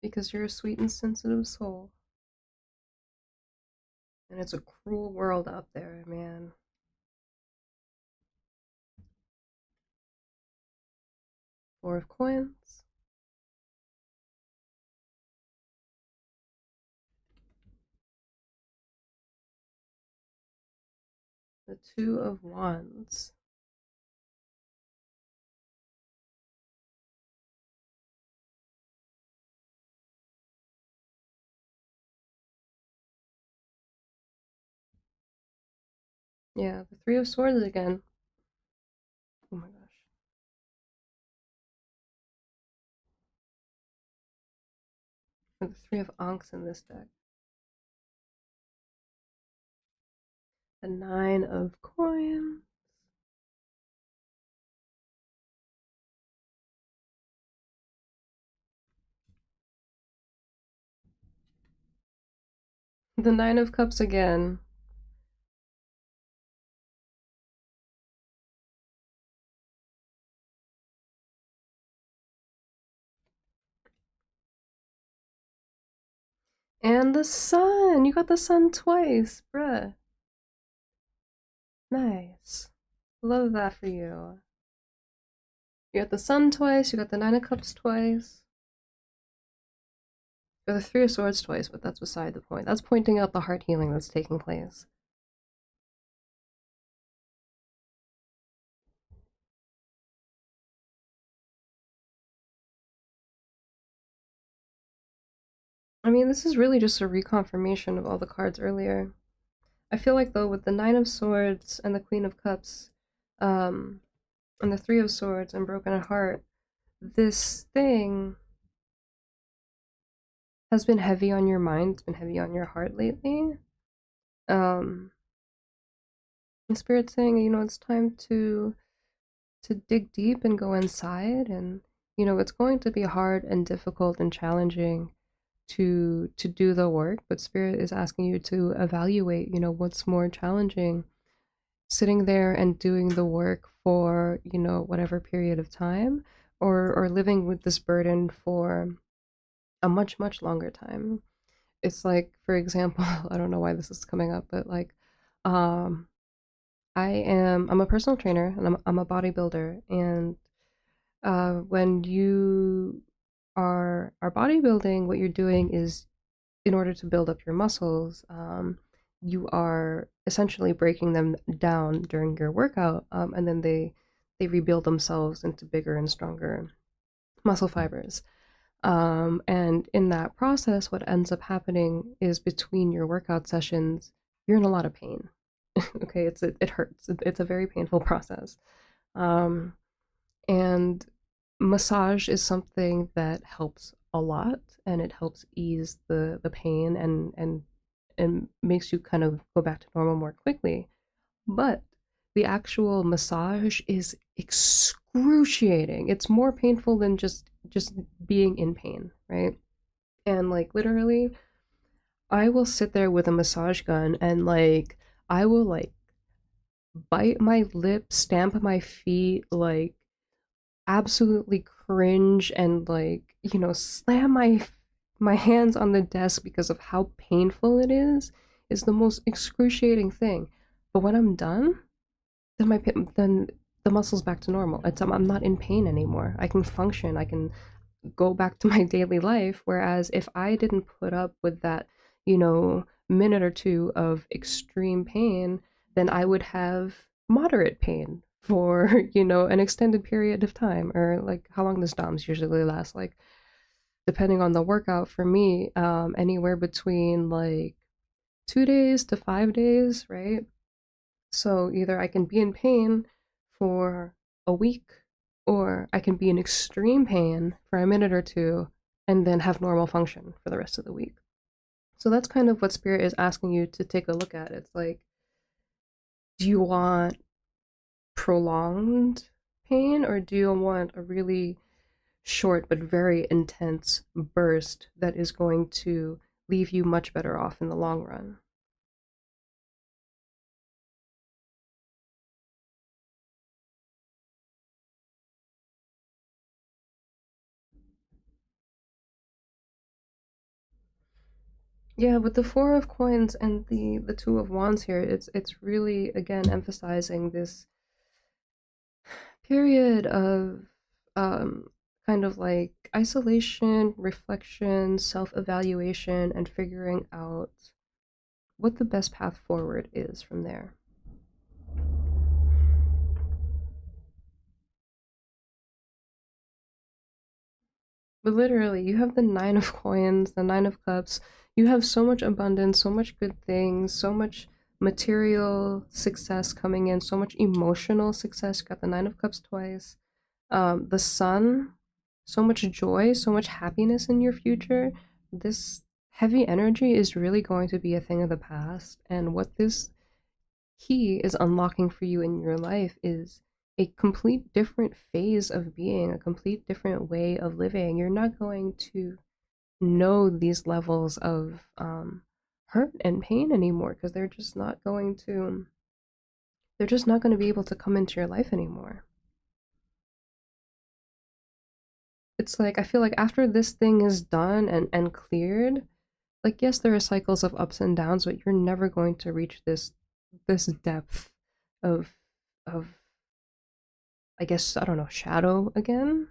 because you're a sweet and sensitive soul. And it's a cruel world out there, man. Four of Coins. The Two of Wands. Yeah, the Three of Swords again. Oh my gosh. And the Three of Ankhs in this deck. The Nine of Coins. The Nine of Cups again. And the Sun! You got the Sun twice, bruh. Nice. Love that for you. You got the Sun twice, you got the Nine of Cups twice. You got the Three of Swords twice, but that's beside the point. That's pointing out the heart healing that's taking place. I mean, this is really just a reconfirmation of all the cards earlier. I feel like, though, with the Nine of Swords and the Queen of Cups, and the Three of Swords and Broken Heart, this thing has been heavy on your mind, it's been heavy on your heart lately. The Spirit's saying, you know, it's time to dig deep and go inside, and you know, it's going to be hard and difficult and challenging to do the work, but Spirit is asking you to evaluate, you know, what's more challenging, sitting there and doing the work for, you know, whatever period of time, or living with this burden for a much longer time. It's like, for example, I don't know why this is coming up, but like, um I'm a personal trainer, and I'm a bodybuilder, and when you are bodybuilding, what you're doing is, in order to build up your muscles, you are essentially breaking them down during your workout, and then they rebuild themselves into bigger and stronger muscle fibers. And in that process, what ends up happening is, between your workout sessions, you're in a lot of pain. Okay, it hurts. It's a very painful process. Um, and massage is something that helps a lot, and it helps ease the pain, and makes you kind of go back to normal more quickly. But the actual massage is excruciating. It's more painful than just being in pain, right? And like, literally, I will sit there with a massage gun, and like, I will like bite my lip, stamp my feet, like absolutely cringe, and like, you know, slam my hands on the desk because of how painful it is the most excruciating thing. But when I'm done, then the muscle's back to normal. I'm not in pain anymore. I can function. I can go back to my daily life. Whereas if I didn't put up with that, you know, minute or two of extreme pain, then I would have moderate pain for, you know, an extended period of time, or like how long does DOMS usually last? Like, depending on the workout for me, anywhere between like 2 days to 5 days, right? So either I can be in pain for a week, or I can be in extreme pain for a minute or two and then have normal function for the rest of the week. So that's kind of what Spirit is asking you to take a look at. It's like, do you want prolonged pain, or do you want a really short but very intense burst that is going to leave you much better off in the long run? Yeah, with the Four of Coins and the Two of Wands here, it's really again emphasizing this period of um kind of like isolation, reflection, self-evaluation, and figuring out what the best path forward is from there. But literally, you have the Nine of Coins, the Nine of Cups. You have so much abundance, so much good things, so much material success coming in, so much emotional success. You got the Nine of Cups twice. The Sun, so much joy, so much happiness in your future. This heavy energy is really going to be a thing of the past. And what this key is unlocking for you in your life is a complete different phase of being, a complete different way of living. You're not going to know these levels of hurt and pain anymore, because they're just not going to be able to come into your life anymore. It's like, I feel like after this thing is done and cleared, like, yes, there are cycles of ups and downs, but you're never going to reach this depth of of I guess, I don't know, shadow again,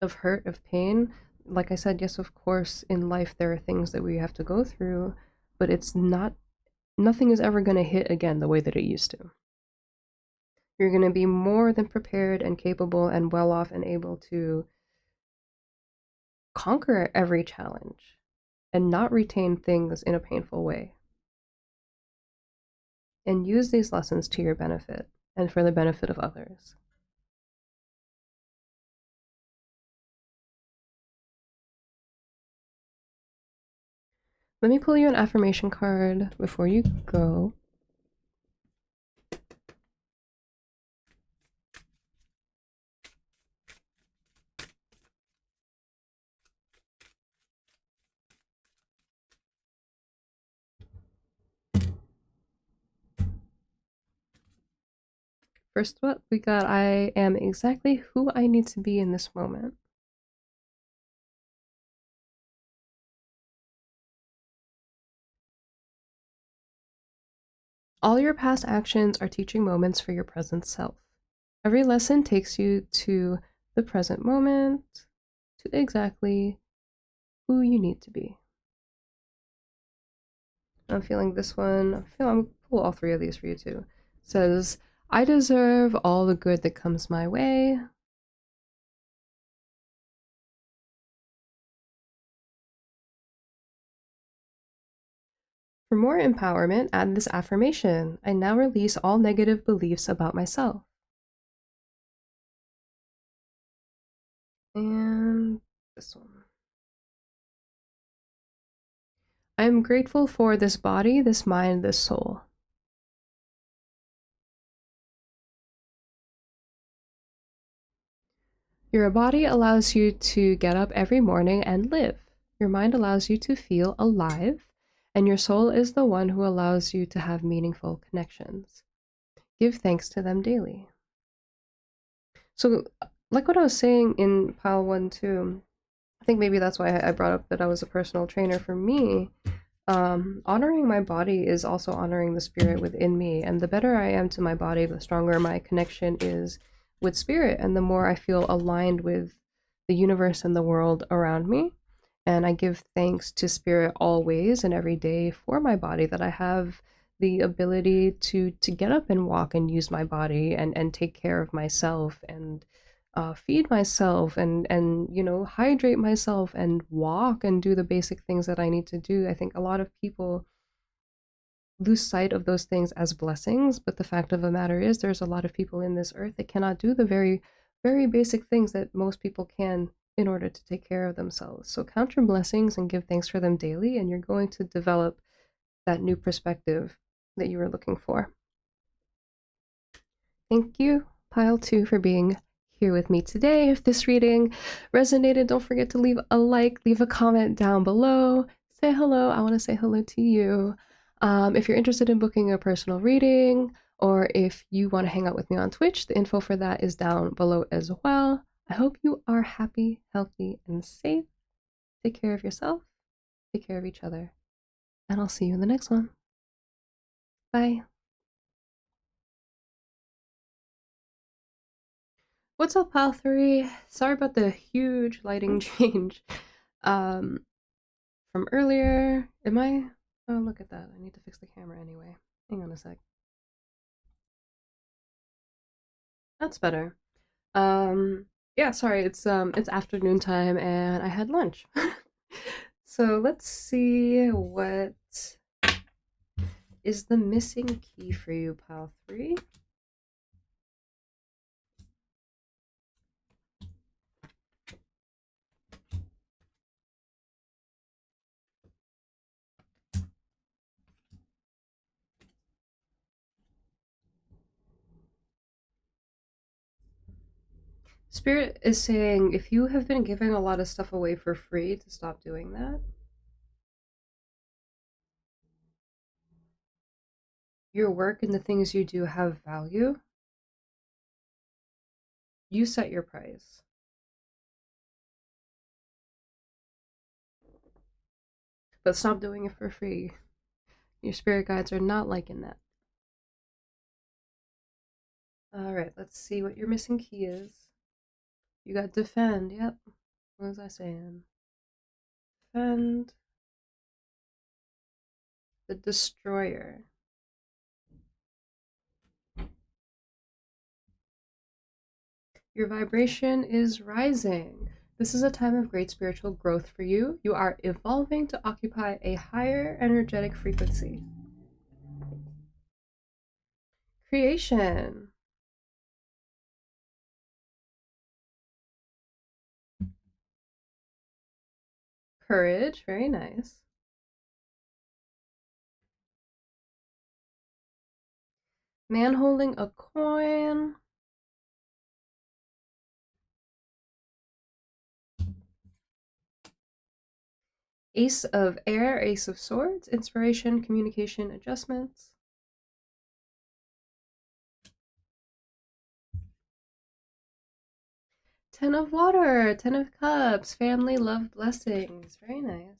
of hurt, of pain. Like I said, yes, of course, in life there are things that we have to go through, but it's not, nothing is ever going to hit again the way that it used to. You're going to be more than prepared and capable and well off and able to conquer every challenge and not retain things in a painful way. And use these lessons to your benefit and for the benefit of others. Let me pull you an affirmation card before you go. First up, we got, I am exactly who I need to be in this moment. All your past actions are teaching moments for your present self. Every lesson takes you to the present moment, to exactly who you need to be. I'm feeling this one. I'm gonna pull all three of these for you too. It says, I deserve all the good that comes my way. For more empowerment, add this affirmation. I now release all negative beliefs about myself. And this one. I am grateful for this body, this mind, this soul. Your body allows you to get up every morning and live. Your mind allows you to feel alive, and your soul is the one who allows you to have meaningful connections. Give thanks to them daily. So, like what I was saying in pile one, too, I think maybe that's why I brought up that I was a personal trainer. For me, honoring my body is also honoring the spirit within me. And the better I am to my body, the stronger my connection is with spirit, and the more I feel aligned with the universe and the world around me. And I give thanks to spirit always and every day for my body, that I have the ability to get up and walk and use my body and take care of myself and feed myself and hydrate myself and walk and do the basic things that I need to do. I think a lot of people lose sight of those things as blessings, but the fact of the matter is there's a lot of people in this earth that cannot do the very, very basic things that most people can in order to take care of themselves. So count your blessings and give thanks for them daily, and you're going to develop that new perspective that you were looking for. Thank you, Pile 2, for being here with me today. If this reading resonated, don't forget to leave a like, leave a comment down below, say hello. I want to say hello to you. If you're interested in booking a personal reading, or if you want to hang out with me on Twitch, the info for that is down below as well. I hope you are happy, healthy, and safe. Take care of yourself, take care of each other, and I'll see you in the next one. Bye. What's up, Pal 3? Sorry about the huge lighting change from earlier. Am I? Oh, look at that. I need to fix the camera anyway. Hang on a sec. That's better. Yeah, sorry. It's afternoon time and I had lunch. So let's see what is the missing key for you, Pal 3. Spirit is saying if you have been giving a lot of stuff away for free, to stop doing that. Your work and the things you do have value. You set your price. But stop doing it for free. Your spirit guides are not liking that. Alright, let's see what your missing key is. You got defend, yep. What was I saying? Defend. The destroyer. Your vibration is rising. This is a time of great spiritual growth for you. You are evolving to occupy a higher energetic frequency. Creation. Courage, very nice. Man holding a coin. Ace of air, ace of swords, inspiration, communication, adjustments. Ten of water, ten of cups, family, love, blessings. Very nice.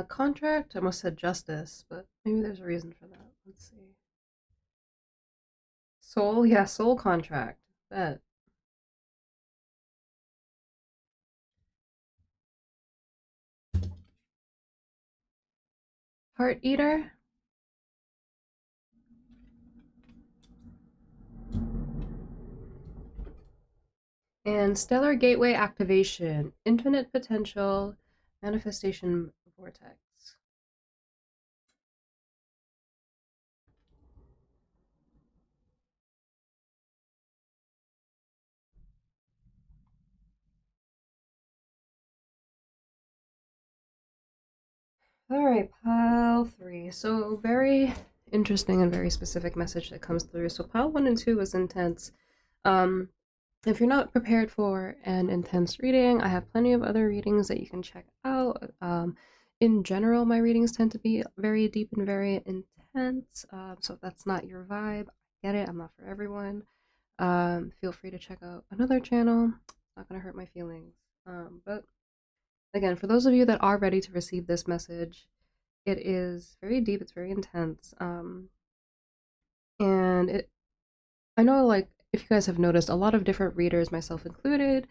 Contract, I almost said justice, but maybe there's a reason for that. Let's see. Soul, yeah, soul contract. Bet. Heart eater. And stellar gateway activation, infinite potential, manifestation vortex. All right, pile 3. So very interesting and very specific message that comes through. So pile 1 and 2 was intense. If you're not prepared for an intense reading, I have plenty of other readings that you can check out. In general, my readings tend to be very deep and very intense. So if that's not your vibe, I get it. I'm not for everyone. Feel free to check out another channel. It's not going to hurt my feelings. But again, for those of you that are ready to receive this message, it is very deep. It's very intense. And I know, like, if you guys have noticed, a lot of different readers, myself included,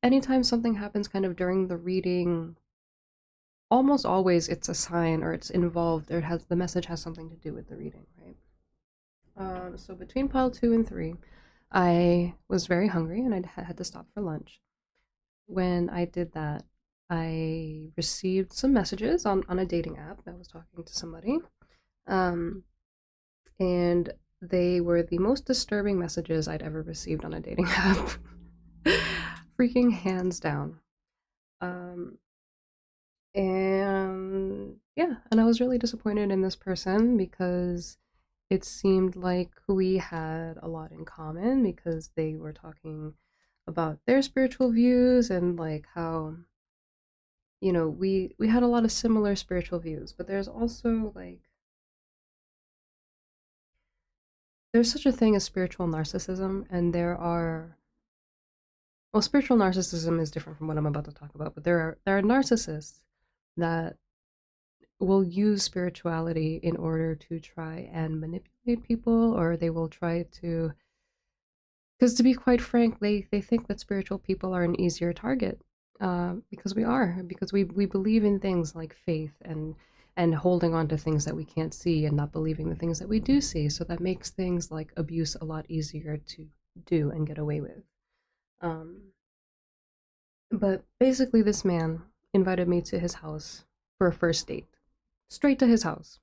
anytime something happens kind of during the reading almost always it's a sign or it's involved or it has the message has something to do with the reading, right? So between pile 2 and 3, I was very hungry and I had to stop for lunch. When I did that, I received some messages on a dating app. I was talking to somebody, um, and they were the most disturbing messages I'd ever received on a dating app. Freaking hands down. Um, and yeah, and I was really disappointed in this person because it seemed like we had a lot in common because they were talking about their spiritual views and like how we had a lot of similar spiritual views, but there's also like there's such a thing as spiritual narcissism, and spiritual narcissism is different from what I'm about to talk about, but there are narcissists that will use spirituality in order to try and manipulate people, or they will try to, because to be quite frank, they think that spiritual people are an easier target, because we believe in things like faith and holding on to things that we can't see and not believing the things that we do see. So that makes things like abuse a lot easier to do and get away with. Um, but basically, this man invited me to his house for a first date, straight to his house.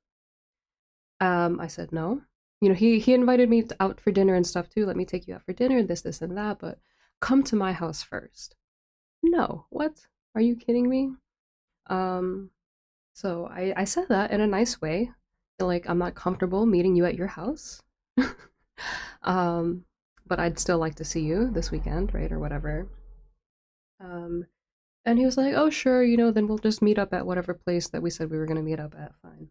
I said no. He invited me out for dinner and stuff too. Let me take you out for dinner, this, and that, but come to my house first. No, what? Are you kidding me? Um, so I said that in a nice way. Like, I'm not comfortable meeting you at your house. um, but I'd still like to see you this weekend, right? Or whatever. Um, and he was like, oh, sure, then we'll just meet up at whatever place that we said we were going to meet up at. Fine.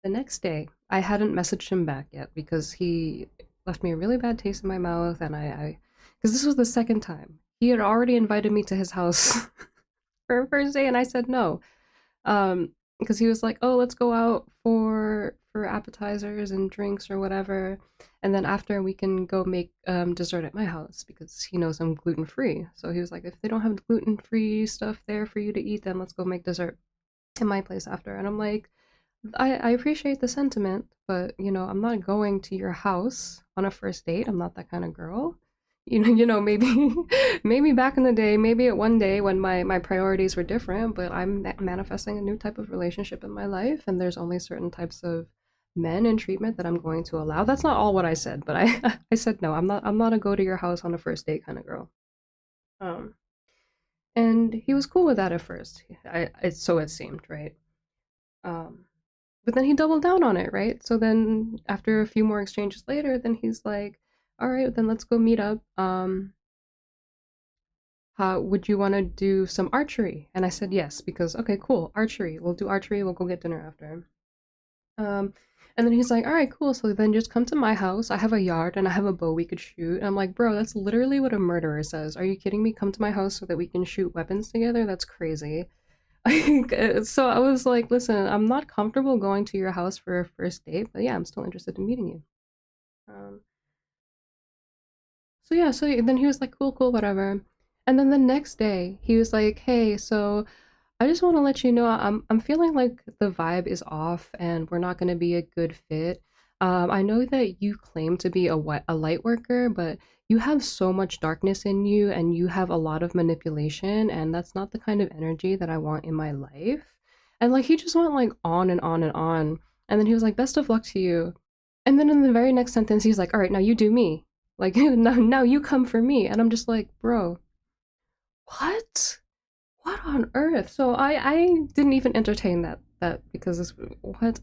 The next day, I hadn't messaged him back yet because he left me a really bad taste in my mouth, and because this was the second time. He had already invited me to his house for a first day, and I said no. Because he was like, "Oh, let's go out for appetizers and drinks or whatever, and then after we can go make dessert at my house because he knows I'm gluten free." So he was like, "If they don't have gluten free stuff there for you to eat, then let's go make dessert at my place after." And I'm like, I appreciate the sentiment, but I'm not going to your house on a first date. I'm not that kind of girl. Maybe maybe back in the day, maybe at one day when my priorities were different, but I'm manifesting a new type of relationship in my life, and there's only certain types of men and treatment that I'm going to allow. That's not all what I said, but I I said no. I'm not a go to your house on a first date kind of girl. Um, and he was cool with that at first. So it seemed, right? Um, but then he doubled down on it, right? So then after a few more exchanges later, then he's like, all right, then let's go meet up. How would you want to do some archery? And I said yes, because okay, cool, archery. We'll do archery. We'll go get dinner after. Um, and then he's like, all right, cool. So then just come to my house. I have a yard and I have a bow we could shoot. And I'm like, bro, that's literally what a murderer says. Are you kidding me? Come to my house so that we can shoot weapons together? That's crazy. So I was like, listen, I'm not comfortable going to your house for a first date, but yeah, I'm still interested in meeting you. Um, so yeah, so then he was like, cool, cool, whatever. And then the next day, he was like, hey, so I just want to let you know I'm feeling like the vibe is off and we're not going to be a good fit. I know that you claim to be a light worker, but you have so much darkness in you and you have a lot of manipulation, and that's not the kind of energy that I want in my life. And like he just went like on and on and on. And then he was like, best of luck to you. And then in the very next sentence, he's like, all right, now you do me. Like now you come for me. And I'm just like, bro, what? What on earth? So I didn't even entertain that because this what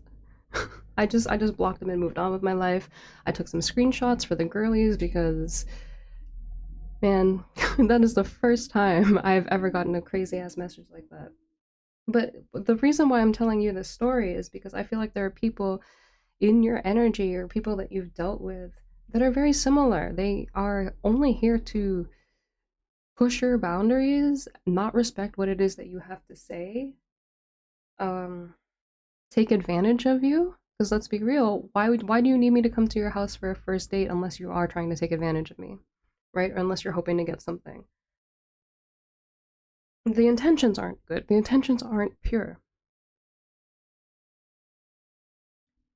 I just blocked him and moved on with my life. I took some screenshots for the girlies because man, that is the first time I've ever gotten a crazy ass message like that. But the reason why I'm telling you this story is because I feel like there are people in your energy or people that you've dealt with that are very similar. They are only here to push your boundaries, not respect what it is that you have to say, um, take advantage of you. Because let's be real, why do you need me to come to your house for a first date unless you are trying to take advantage of me, right? Or unless you're hoping to get something. the intentions aren't good. The intentions aren't pure.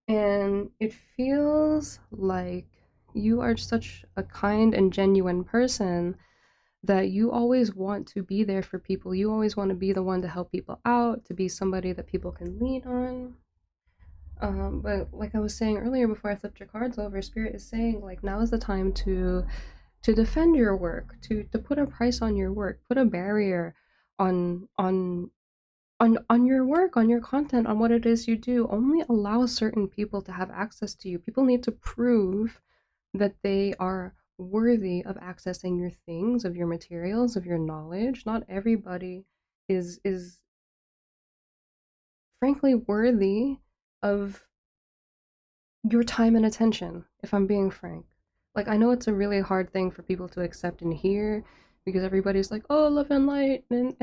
And it feels like you are such a kind and genuine person that you always want to be there for people. You always want to be the one to help people out, to be somebody that people can lean on. But like I was saying earlier before I flipped your cards over, Spirit is saying like now is the time to defend your work, to put a price on your work, put a barrier on on your work, on your content, on what it is you do. Only allow certain people to have access to you. People need to prove that they are worthy of accessing your things, of your materials, of your knowledge. Not everybody is frankly worthy of your time and attention, if I'm being frank. Like, I know it's a really hard thing for people to accept and hear because everybody's like, oh, love and light and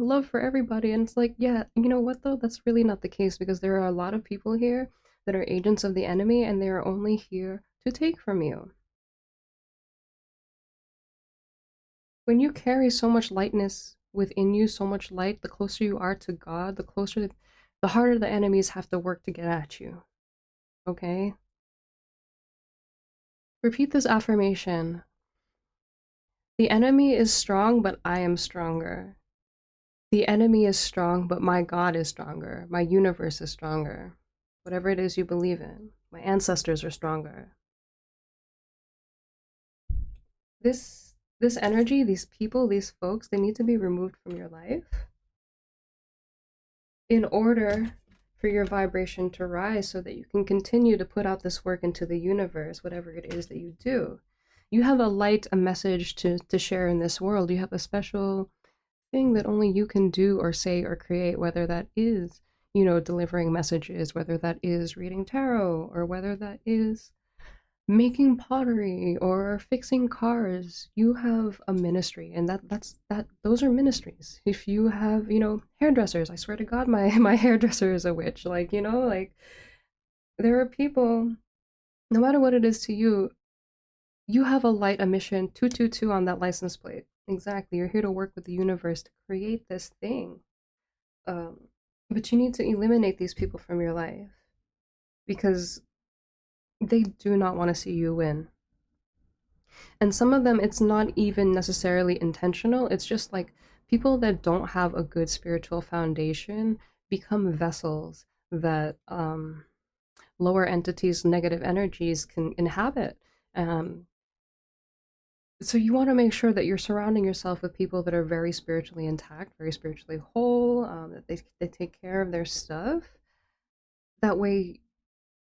love for everybody. And it's like, yeah, you know what though? That's really not the case because there are a lot of people here that are agents of the enemy and they are only here to take from you. When you carry so much lightness within you, so much light, the closer you are to God, the harder the enemies have to work to get at you. Okay? Repeat this affirmation. The enemy is strong, but I am stronger. The enemy is strong, but my God is stronger. My universe is stronger. Whatever it is you believe in, my ancestors are stronger. This energy, these people, these folks, they need to be removed from your life in order for your vibration to rise so that you can continue to put out this work into the universe, whatever it is that you do. You have a light, a message to share in this world. You have a special thing that only you can do or say or create, whether that is, delivering messages, whether that is reading tarot, or whether that is making pottery or fixing cars. You have a ministry, and those are ministries. If you have, hairdressers, I swear to God, my my hairdresser is a witch. Like, like there are people, no matter what it is to you, you have a light, a mission, 222 on that license plate. Exactly. You're here to work with the universe to create this thing. Um, but you need to eliminate these people from your life because they do not want to see you win. And some of them, it's not even necessarily intentional. It's just like people that don't have a good spiritual foundation become vessels that lower entities, negative energies can inhabit. Um, so you want to make sure that you're surrounding yourself with people that are very spiritually intact, very spiritually whole, that they take care of their stuff. That way,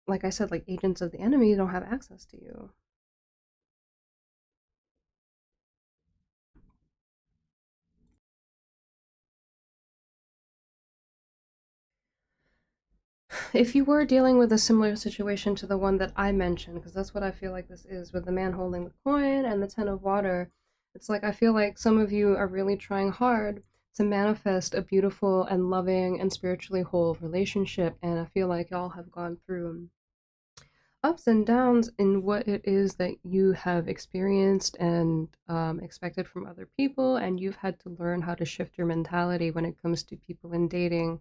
like I said, like agents of the enemy don't have access to you. If you were dealing with a similar situation to the one that I mentioned, because that's what I feel like this is with the man holding the coin and the Ten of Water, it's like I feel like some of you are really trying hard to manifest a beautiful and loving and spiritually whole relationship, and I feel like y'all have gone through ups and downs in what it is that you have experienced and expected from other people, and you've had to learn how to shift your mentality when it comes to people in dating,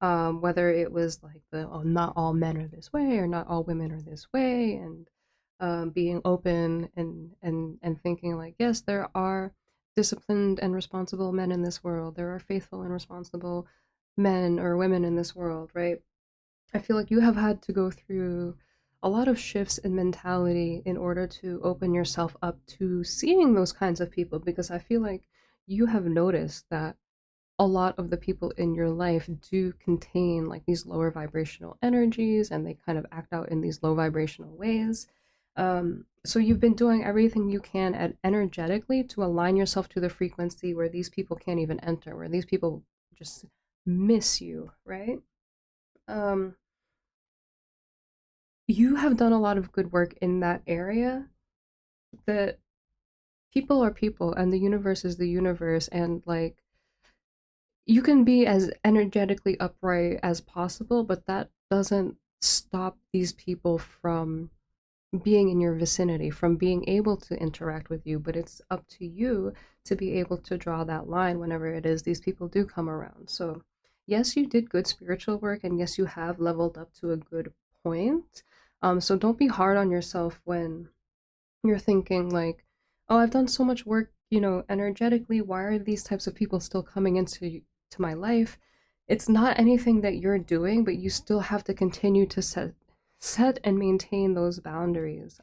whether it was like the oh, not all men are this way or not all women are this way, and being open and thinking like yes, there are disciplined and responsible men in this world, there are faithful and responsible men or women in this world, right? I feel like you have had to go through a lot of shifts in mentality in order to open yourself up to seeing those kinds of people because I feel like you have noticed that a lot of the people in your life do contain like these lower vibrational energies and they kind of act out in these low vibrational ways. So you've been doing everything you can energetically to align yourself to the frequency where these people can't even enter, where these people just miss you, right? Um, you have done a lot of good work in that area. That people are people and the universe is the universe, and like you can be as energetically upright as possible, but that doesn't stop these people from being in your vicinity, from being able to interact with you, but it's up to you to be able to draw that line whenever it is these people do come around. So, yes, you did good spiritual work, and yes, you have leveled up to a good point. So don't be hard on yourself when you're thinking like, oh, I've done so much work, energetically. Why are these types of people still coming to my life? It's not anything that you're doing, but you still have to continue to set and maintain those boundaries.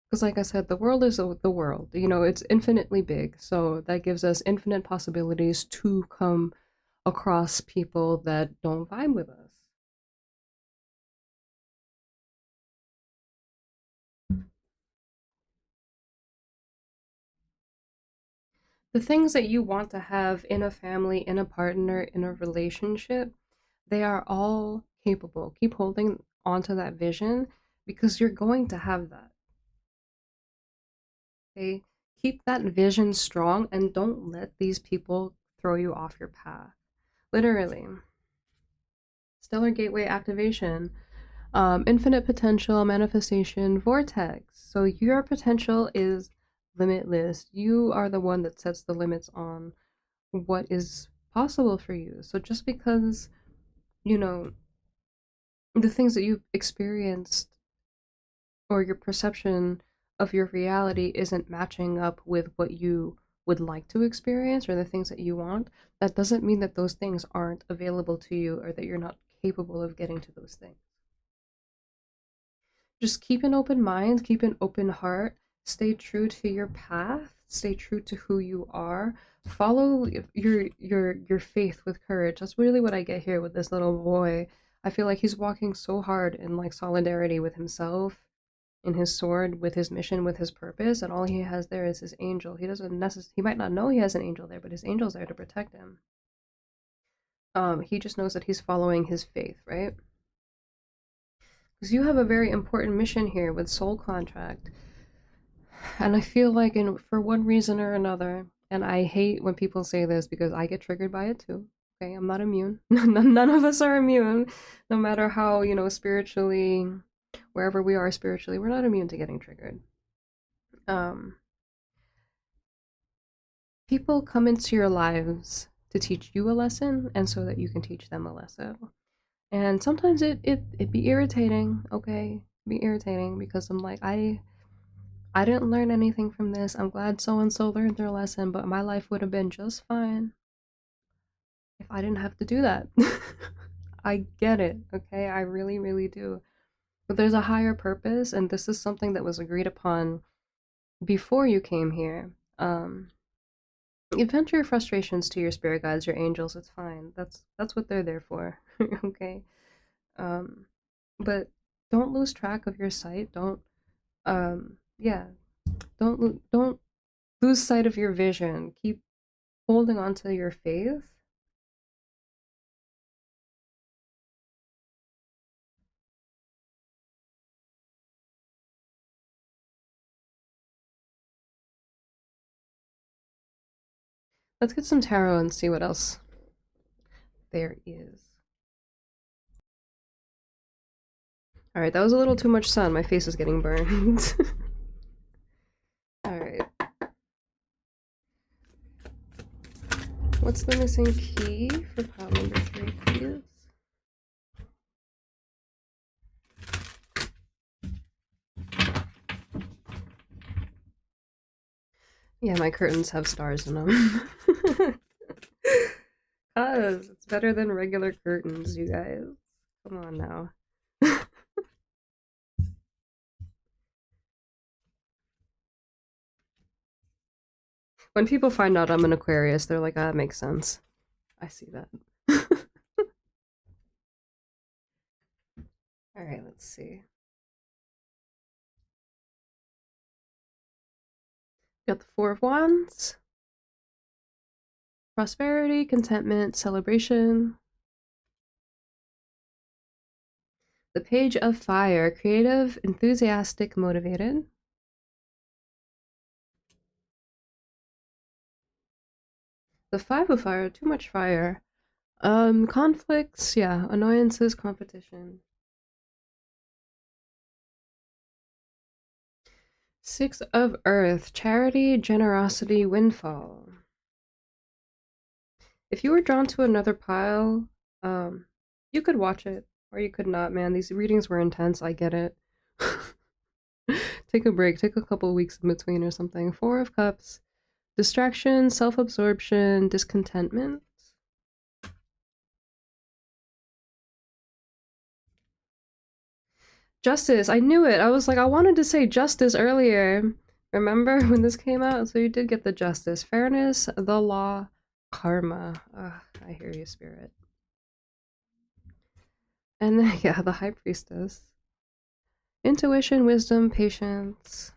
Because, like I said, the world is the world. It's infinitely big, so that gives us infinite possibilities to come across people that don't vibe with us. The things that you want to have in a family, in a partner, in a relationship, they are all capable. Keep holding onto that vision because you're going to have that. Okay? Keep that vision strong and don't let these people throw you off your path. Literally. Stellar gateway activation, infinite potential, manifestation, vortex. So your potential is limitless. You are the one that sets the limits on what is possible for you. So just because, you know, the things that you've experienced or your perception of your reality isn't matching up with what you would like to experience or the things that you want, that doesn't mean that those things aren't available to you or that you're not capable of getting to those things. Just keep an open mind, keep an open heart, stay true to your path, stay true to who you are. Follow your faith with courage. That's really what I get here with this little boy. I feel like he's walking so hard in like solidarity with himself, in his sword, with his mission, with his purpose, and all he has there is his angel. He might not know he has an angel there, but his angel's there to protect him. He just knows that he's following his faith, right? Because you have a very important mission here with soul contract. And I feel like for one reason or another, and I hate when people say this because I get triggered by it too. Okay, I'm not immune. None of us are immune, no matter how, spiritually, wherever we are spiritually, we're not immune to getting triggered. Um, People come into your lives to teach you a lesson and so that you can teach them a lesson. And sometimes it be irritating, okay? Be irritating because I'm like, I didn't learn anything from this. I'm glad so and so learned their lesson, but my life would have been just fine if I didn't have to do that. I get it, okay? I really, really do. But there's a higher purpose, and this is something that was agreed upon before you came here. You vent your frustrations to your spirit guides, your angels. It's fine. That's what they're there for, okay? Um, but don't lose track of your sight. Yeah, don't lose sight of your vision. Keep holding on to your faith. Let's get some tarot and see what else there is. Alright, that was a little too much sun. My face is getting burned. Alright. What's the missing key for pile number 3, please? Yeah, my curtains have stars in them. Cause it's better than regular curtains, you guys. Come on now. When people find out I'm an Aquarius, they're like, ah, that makes sense. I see that. Alright, let's see. Got the Four of Wands. Prosperity, contentment, celebration. The Page of Fire, creative, enthusiastic, motivated. The Five of Fire, too much fire. Conflicts, yeah, annoyances, competition. Six of Earth, charity, generosity, windfall. If you were drawn to another pile, um, you could watch it, or you could not, man. These readings were intense, I get it. Take a break, take a couple of weeks in between or something. Four of Cups, distraction, self-absorption, discontentment. Justice, I knew it. I was like, I wanted to say justice earlier. Remember when this came out? So you did get the justice. Fairness, the law, karma. Ugh, I hear you, spirit. And then, yeah, the high priestess. Intuition, wisdom, patience.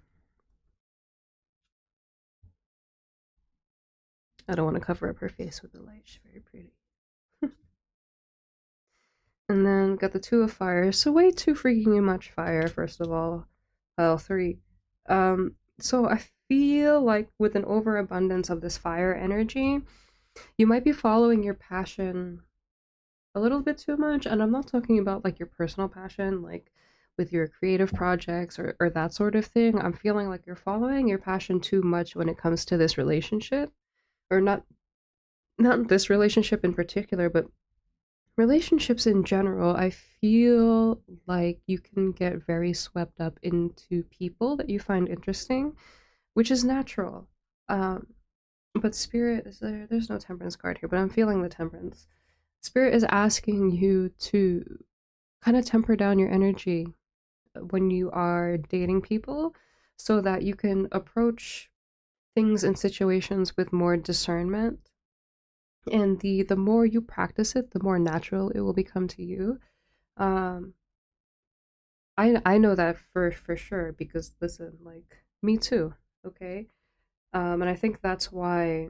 I don't want to cover up her face with the light. She's very pretty. And then got the two of fire. So way too freaking much fire, first of all. Well, three. So I feel like with an overabundance of this fire energy, you might be following your passion a little bit too much. And I'm not talking about like your personal passion, like with your creative projects or that sort of thing. I'm feeling like you're following your passion too much when it comes to this relationship. Or not this relationship in particular, but relationships in general. I feel like you can get very swept up into people that you find interesting, which is natural. Um, but spirit is there. There's no temperance card here, but I'm feeling the temperance. Spirit is asking you to kind of temper down your energy when you are dating people so that you can approach things and situations with more discernment, and the more you practice it, the more natural it will become to you. um I know that for sure, because listen, like, me too. Okay. And I think that's why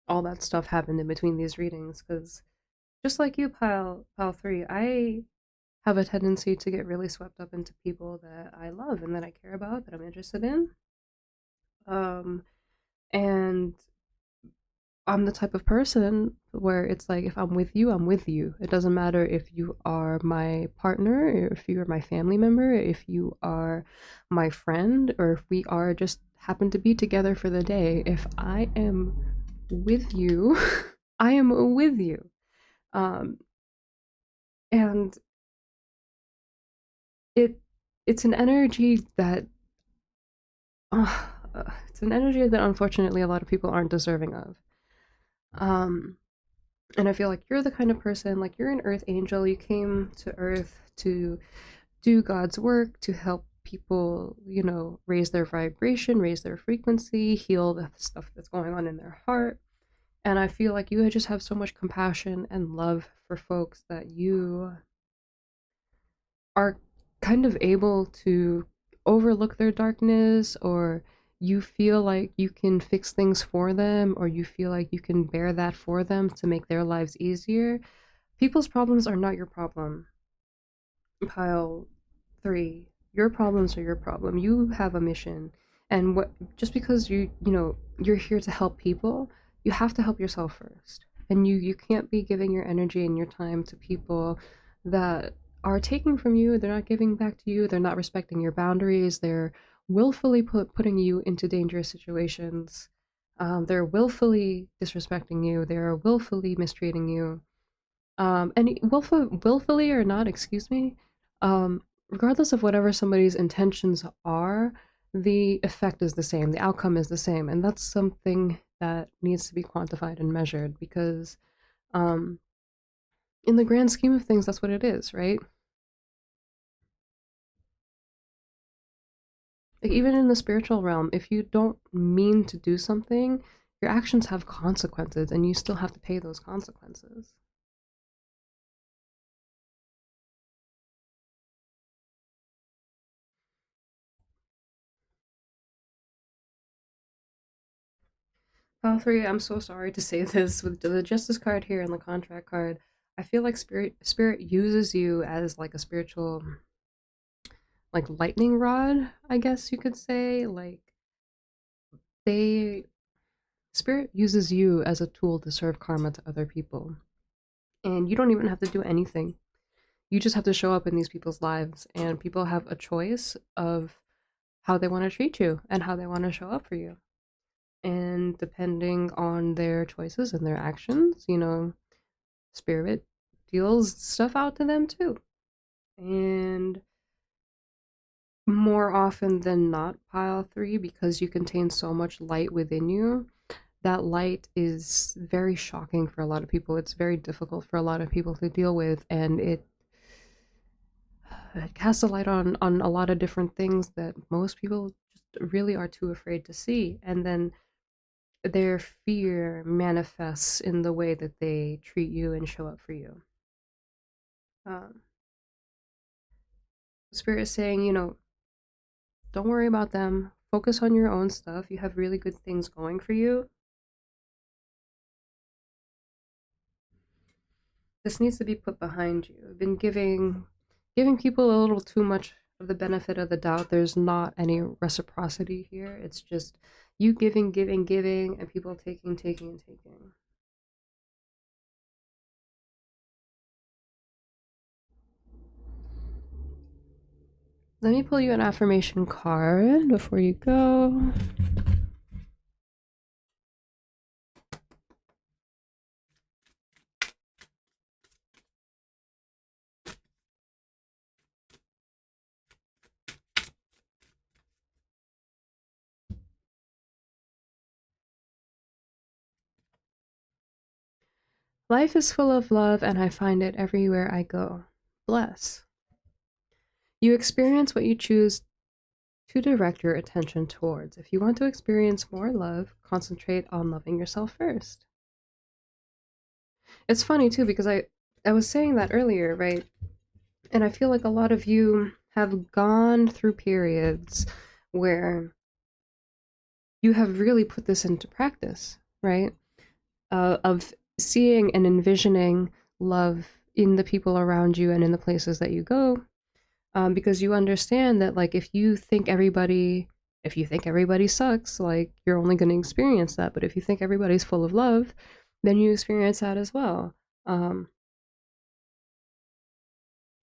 all that stuff happened in between these readings, because just like you, pile three, I have a tendency to get really swept up into people that I love and that I care about, that I'm interested in. um and I'm the type of person where it's like, if I'm with you, I'm with you. It doesn't matter if you are my partner, or if you are my family member, if you are my friend, or if we are just happen to be together for the day. If I am with you, I am with you. Um, and it it's an energy that uh, it's an energy that unfortunately a lot of people aren't deserving of. Um, And I feel like you're the kind of person, like, you're an earth angel. You came to earth to do God's work, to help people, raise their vibration, raise their frequency, heal the stuff that's going on in their heart. And I feel like you just have so much compassion and love for folks that you are kind of able to overlook their darkness, or you feel like you can fix things for them, or you feel like you can bear that for them to make their lives easier. People's problems are not your problem. Pile three. Your problems are your problem. You have a mission. And what just because you're here to help people, you have to help yourself first. And you can't be giving your energy and your time to people that are taking from you. They're not giving back to you. They're not respecting your boundaries. They're willfully putting you into dangerous situations. They're willfully disrespecting you. They're willfully mistreating you. And willfully or not, excuse me, regardless of whatever somebody's intentions are, the effect is the same, the outcome is the same, and that's something that needs to be quantified and measured, because um, in the grand scheme of things, that's what it is, right? Like, even in the spiritual realm, if you don't mean to do something, your actions have consequences, and you still have to pay those consequences. File three, I'm so sorry to say this, with the Justice card here and the Contract card, I feel like spirit uses you as like a spiritual, like, lightning rod, I guess you could say. Like, they spirit uses you as a tool to serve karma to other people. And you don't even have to do anything. You just have to show up in these people's lives, and people have a choice of how they want to treat you and how they want to show up for you. And depending on their choices and their actions, you know, spirit deals stuff out to them too. And more often than not, pile three, because you contain so much light within you, that light is very shocking for a lot of people. It's very difficult for a lot of people to deal with, and it casts a light on a lot of different things that most people just really are too afraid to see. And then their fear manifests in the way that they treat you and show up for you. Um, Spirit is saying, you know, don't worry about them. Focus on your own stuff. You have really good things going for you. This needs to be put behind you. I've been giving people a little too much of the benefit of the doubt. There's not any reciprocity here. It's just you giving, giving, giving, and people taking, taking, and taking. Let me pull you an affirmation card before you go. Life is full of love, and I find it everywhere I go. Bless. You experience what you choose to direct your attention towards. If you want to experience more love, concentrate on loving yourself first. It's funny too because I was saying that earlier, right? And I feel like a lot of you have gone through periods where you have really put this into practice, right? Of seeing and envisioning love in the people around you and in the places that you go, because you understand that, like, if you think everybody sucks, like, you're only going to experience that. But if you think everybody's full of love, then you experience that as well. But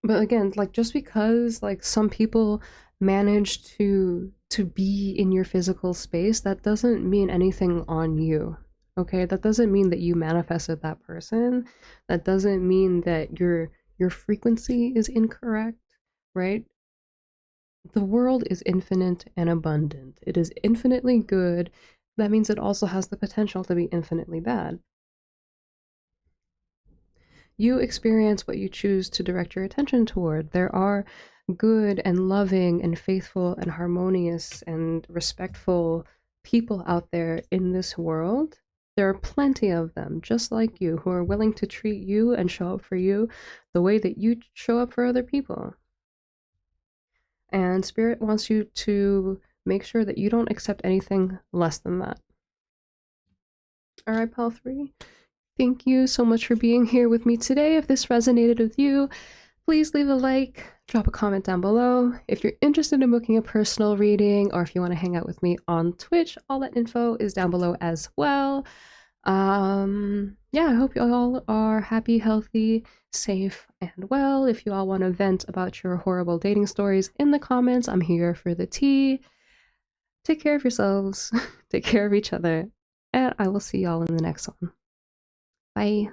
again, like, just because like some people manage to be in your physical space, that doesn't mean anything on you. Okay, that doesn't mean that you manifested that person. That doesn't mean that your frequency is incorrect, right? The world is infinite and abundant. It is infinitely good. That means it also has the potential to be infinitely bad. You experience what you choose to direct your attention toward. There are good and loving and faithful and harmonious and respectful people out there in this world. There are plenty of them, just like you, who are willing to treat you and show up for you the way that you show up for other people. And Spirit wants you to make sure that you don't accept anything less than that. All right, Pal 3. Thank you so much for being here with me today. If this resonated with you, please leave a like, drop a comment down below. If you're interested in booking a personal reading, or if you want to hang out with me on Twitch, all that info is down below as well. Yeah, I hope you all are happy, healthy, safe, and well. If you all want to vent about your horrible dating stories in the comments, I'm here for the tea. Take care of yourselves, take care of each other, and I will see y'all in the next one. Bye.